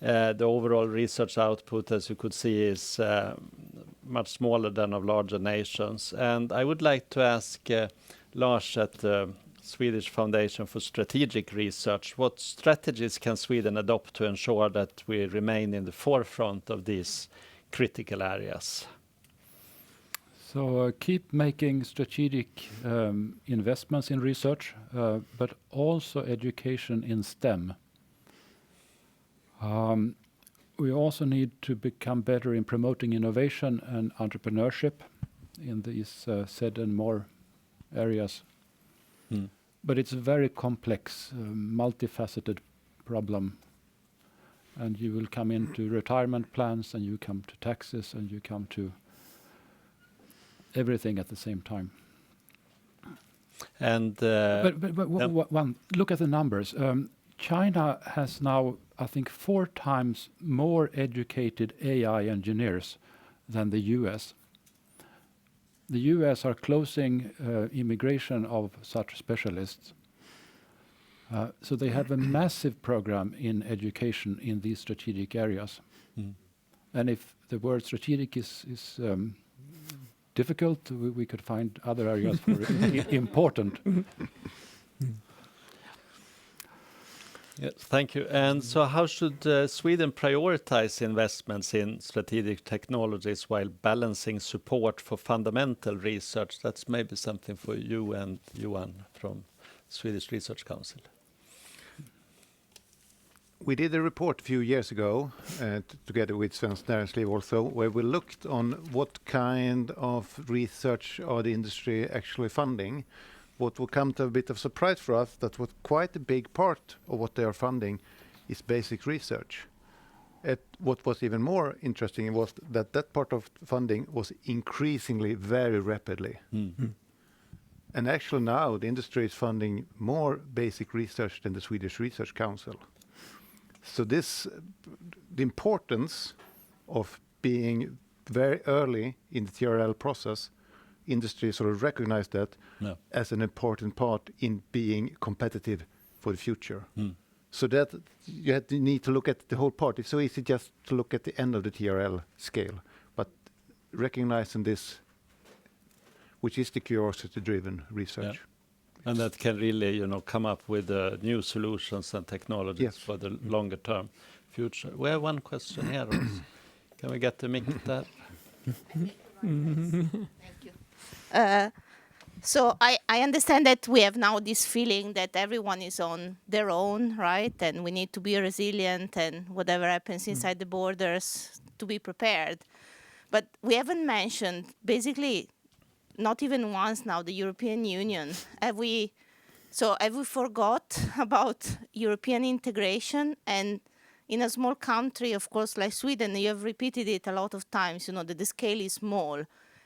the overall research output, as you could see, is much smaller than of larger nations. And I would like to ask Lars at the Swedish Foundation for Strategic Research, what strategies can Sweden adopt to ensure that we remain in the forefront of these critical areas? So keep making strategic investments in research, but also education in STEM. We also need to become better in promoting innovation and entrepreneurship in these said and more areas. But it's a very complex, multifaceted problem. And you will come into retirement plans, and you come to taxes, and you come to everything at the same time. And one, look at the numbers. China has now, I think, 4 times more educated AI engineers than the US. The US are closing immigration of such specialists. So they have a massive program in education in these strategic areas. And if the word strategic is difficult, we could find other areas for important. Yes, thank you. And so how should Sweden prioritize investments in strategic technologies while balancing support for fundamental research? That's maybe something for you and Johan from Swedish Research Council. We did a report a few years ago, together with Svenskt Näringsliv also, where we looked on what kind of research are the industry actually funding. What will come to a bit of surprise for us, that what quite a big part of what they are funding is basic research. What was even more interesting was that part of funding was increasingly very rapidly. And actually now the industry is funding more basic research than the Swedish Research Council. So the importance of being very early in the TRL process, industry sort of recognized that as an important part in being competitive for the future. So that you need to look at the whole part. It's so easy just to look at the end of the TRL scale, but recognizing this, which is the curiosity-driven research. And that can really, come up with new solutions and technologies for the longer term future. We have one question here. Can we get the mic there? Thank you. So I understand that we have now this feeling that everyone is on their own, right? And we need to be resilient and whatever happens inside the borders to be prepared. But we haven't mentioned, basically, not even once now, the European Union. Have we forgot about European integration? And in a small country, of course, like Sweden, you have repeated it a lot of times, you know, that the scale is small.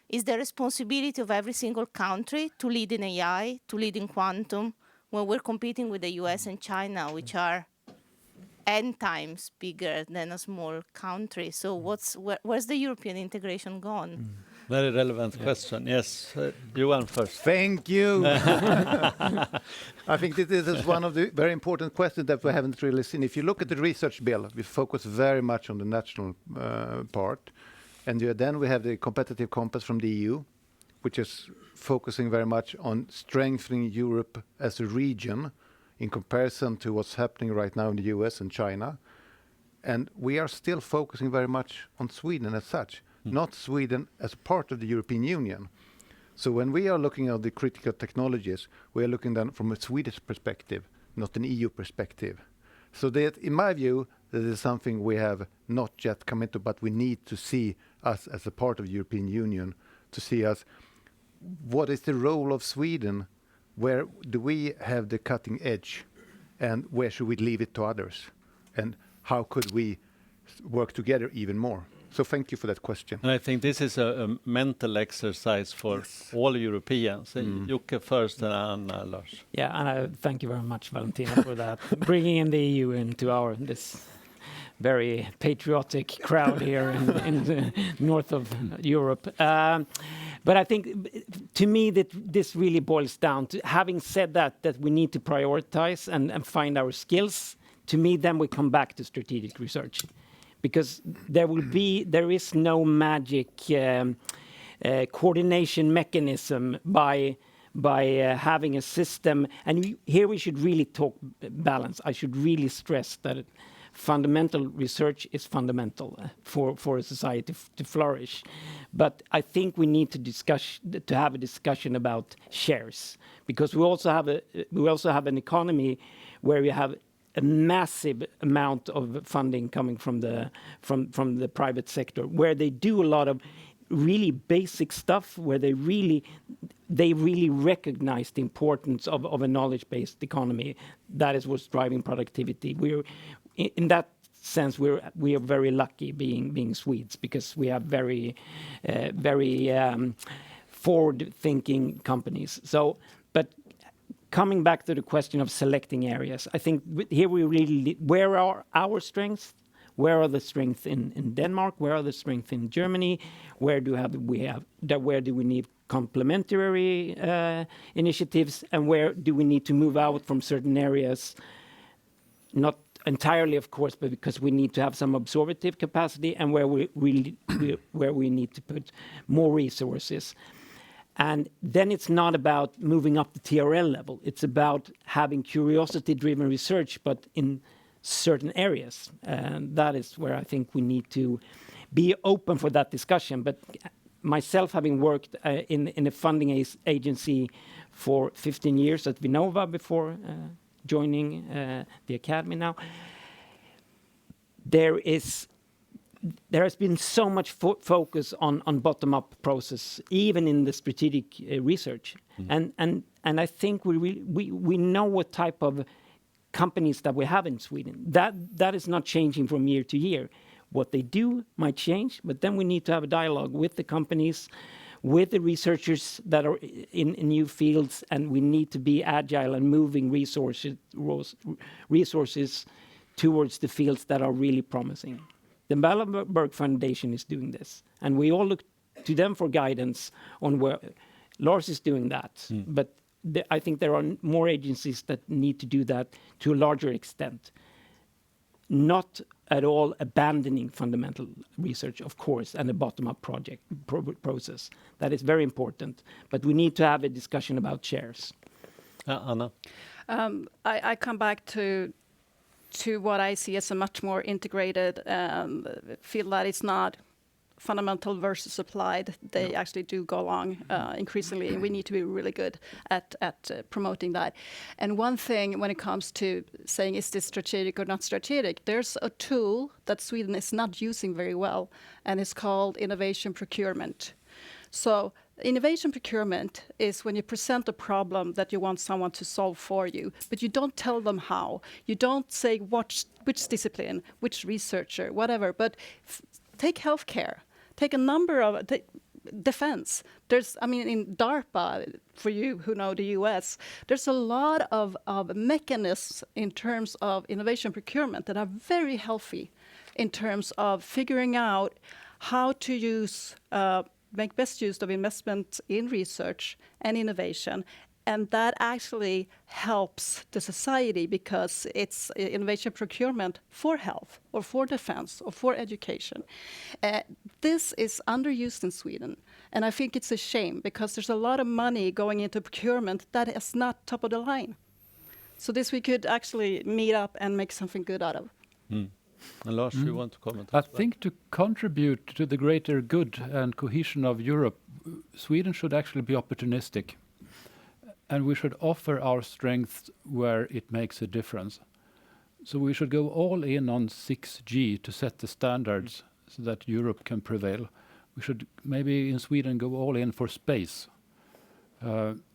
Is the responsibility of every single country to lead in AI, to lead in quantum, when we're competing with the US and China, which are n times bigger than a small country? So where's the European integration gone? Very relevant question. Yes, Johan first. Thank you. I think this is one of the very important questions that we haven't really seen. If you look at the research bill, we focus very much on the national part. And then we have the competitive compass from the EU, which is focusing very much on strengthening Europe as a region in comparison to what's happening right now in the US and China. And we are still focusing very much on Sweden as such, not Sweden as part of the European Union. So when we are looking at the critical technologies, we are looking then from a Swedish perspective, not an EU perspective. So that, in my view, that is something we have not yet come into, but we need to see us as a part of the European Union, to see us, what is the role of Sweden? Where do we have the cutting edge? And where should we leave it to others? And how could we work together even more? So thank you for that question. And I think this is a mental exercise for all Europeans. Jocke first and Anna, Lars. Yeah, and I thank you very much, Valentina, for that. Bringing in the EU into this very patriotic crowd here in the north of Europe. But I think, to me, that this really boils down to, having said that we need to prioritize and find our skills. To me, then we come back to strategic research. Because there is no magic coordination mechanism by having a system. And here we should really talk balance. I should really stress that fundamental research is fundamental for a society to flourish. But I think we need to have a discussion about shares, because we also have an economy where we have a massive amount of funding coming from the private sector, where they do a lot of really basic stuff, where they really recognize the importance of a knowledge-based economy. That is what's driving productivity. In that sense, we are very lucky being Swedes, because we have very forward-thinking companies. So, but coming back to the question of selecting areas, I think here we really, where are our strengths? Where are the strengths in Denmark? Where are the strengths in Germany? Where do we need complementary initiatives? And where do we need to move out from certain areas? Not entirely, of course, but because we need to have some absorptive capacity, and where we need to put more resources. And then it's not about moving up the TRL level. It's about having curiosity-driven research, but in certain areas. And that is where I think we need to be open for that discussion. But myself, having worked in a funding agency for 15 years at Vinnova before joining the academy now, there has been so much focus on bottom-up process, even in the strategic research. And I think we know what type of companies that we have in Sweden. That is not changing from year to year. What they do might change, but then we need to have a dialogue with the companies, with the researchers that are in new fields, and we need to be agile and moving resources towards the fields that are really promising. The Malmberg Foundation is doing this, and we all look to them for guidance on where Lars is doing that. But I think there are more agencies that need to do that to a larger extent. Not at all abandoning fundamental research, of course, and a bottom-up process. That is very important. But we need to have a discussion about shares. Anna? I come back to what I see as a much more integrated field, that it's not fundamental versus applied. They actually do go along increasingly, and we need to be really good at promoting that. And one thing when it comes to saying, is this strategic or not strategic, there's a tool that Sweden is not using very well, and it's called innovation procurement. So Innovation procurement is when you present a problem that you want someone to solve for you, but you don't tell them how. You don't say which discipline, which researcher, whatever. But take healthcare. Take a number of defense. In DARPA, for you who know the US, there's a lot of mechanisms in terms of innovation procurement that are very healthy in terms of figuring out how to make best use of investment in research and innovation. And that actually helps the society because it's innovation procurement for health or for defense or for education. This is underused in Sweden. And I think it's a shame because there's a lot of money going into procurement that is not top of the line. So this we could actually meet up and make something good out of. And Lars, you want to comment? I think to contribute to the greater good and cohesion of Europe, Sweden should actually be opportunistic. And we should offer our strength where it makes a difference. So we should go all in on 6G to set the standards so that Europe can prevail. We should maybe in Sweden go all in for space.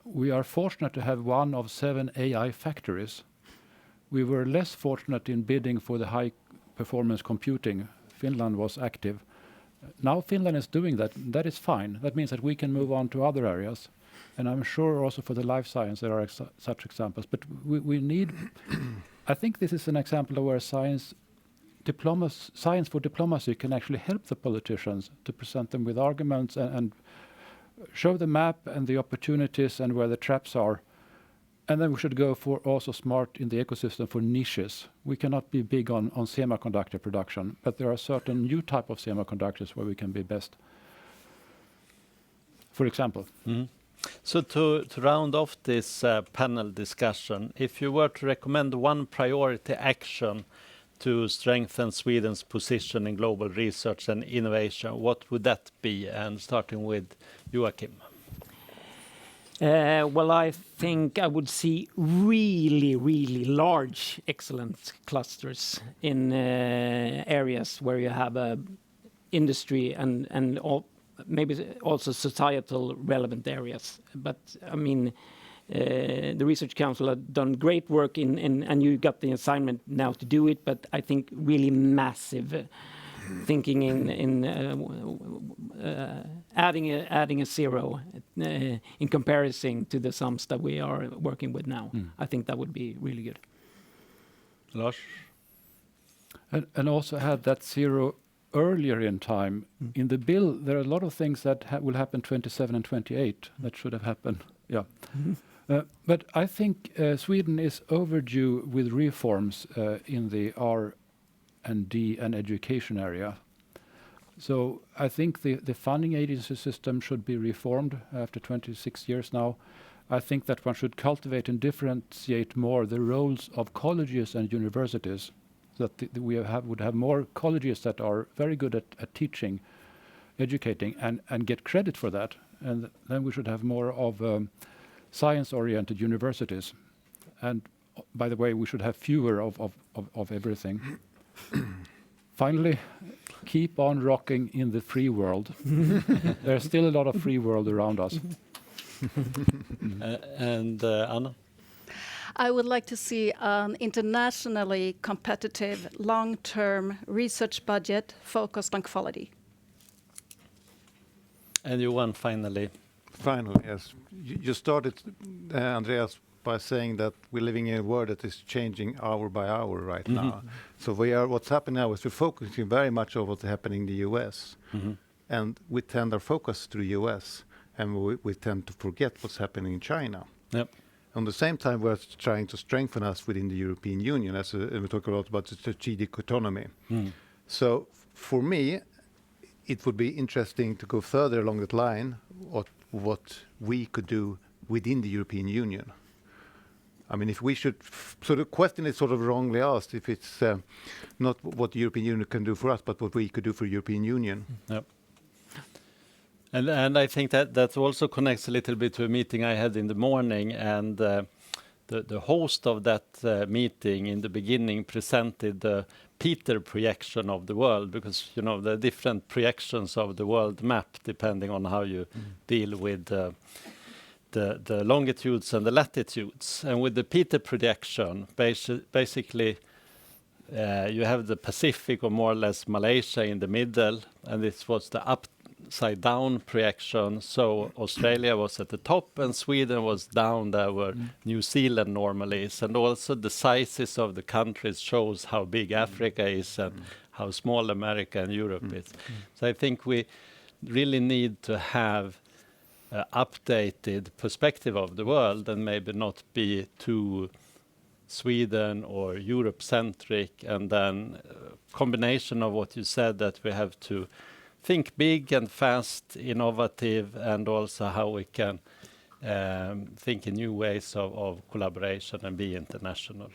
We are fortunate to have one of 7 AI factories. We were less fortunate in bidding for the high performance computing. Finland was active. Now Finland is doing that. That is fine. That means that we can move on to other areas. And I'm sure also for the life science there are such examples. But we need, I think this is an example of where science for diplomacy can actually help the politicians to present them with arguments and show the map and the opportunities and where the traps are. And then we should go for also smart in the ecosystem for niches. We cannot be big on semiconductor production, but there are certain new type of semiconductors where we can be best. For example. So to round off this panel discussion, if you were to recommend one priority action to strengthen Sweden's position in global research and innovation, what would that be? And starting with Joachim. Well, I think I would see really, really large, excellent clusters in areas where you have industry and all, maybe also societal relevant areas. But I mean, the Research Council have done great work and you got the assignment now to do it. But I think really massive thinking in adding a zero in comparison to the sums that we are working with now. I think that would be really good. Lars? And also had that zero earlier in time. In the bill, there are a lot of things that will happen 27 and 28 that should have happened. Yeah. But I think Sweden is overdue with reforms in the R&D and education area. So I think the funding agency system should be reformed after 26 years now. I think that one should cultivate and differentiate more the roles of colleges and universities, so that we would have more colleges that are very good at teaching, educating, and get credit for that. And then we should have more of science-oriented universities. And by the way, we should have fewer of everything. Finally, keep on rocking in the free world. There's still a lot of free world around us. And Anna? I would like to see an internationally competitive, long-term research budget focused on quality. And you won finally. Finally, yes. You started, Andreas, by saying that we're living in a world that is changing hour by hour right now. So what's happening now is we're focusing very much on what's happening in the US. And we tend our focus to the US, and we tend to forget what's happening in China. Yep. On the same time, we're trying to strengthen us within the European Union, and we talk a lot about the strategic autonomy. So for me, it would be interesting to go further along that line, what we could do within the European Union. I mean, if we should, so the question is sort of wrongly asked, if it's not what the European Union can do for us, but what we could do for the European Union. Yep. And I think that also connects a little bit to a meeting I had in the morning, and the the host of that meeting in the beginning presented the Peter projection of the world, because you know there are different projections of the world map depending on how you deal with the longitudes and the latitudes. And with the Peter projection, basically you have the Pacific, or more or less Malaysia, in the middle, and this was the upside down projection. So Australia was at the top and Sweden was down there where New Zealand normally is. And also the sizes of the countries shows how big Africa is and how small America and Europe is. So I think we really need to have updated perspective of the world and maybe not be too Sweden or Europe-centric, and then combination of what you said, that we have to think big and fast, innovative, and also how we can think in new ways of collaboration and be international.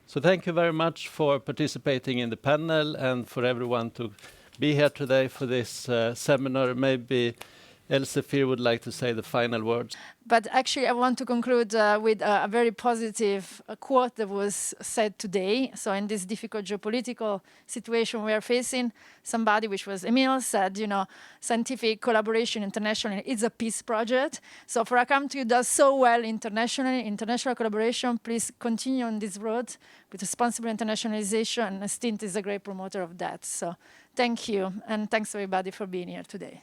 So thank you very much for participating in the panel and for everyone to be here today for this seminar. Maybe Elsevier would like to say the final words. But actually, I want to conclude with a very positive quote that was said today. So in this difficult geopolitical situation we are facing, somebody, which was Emil, said, you know, scientific collaboration internationally is a peace project. So for a country that does so well internationally, international collaboration, please continue on this road with responsible internationalization. And STINT is a great promoter of that. So thank you, and thanks everybody for being here today.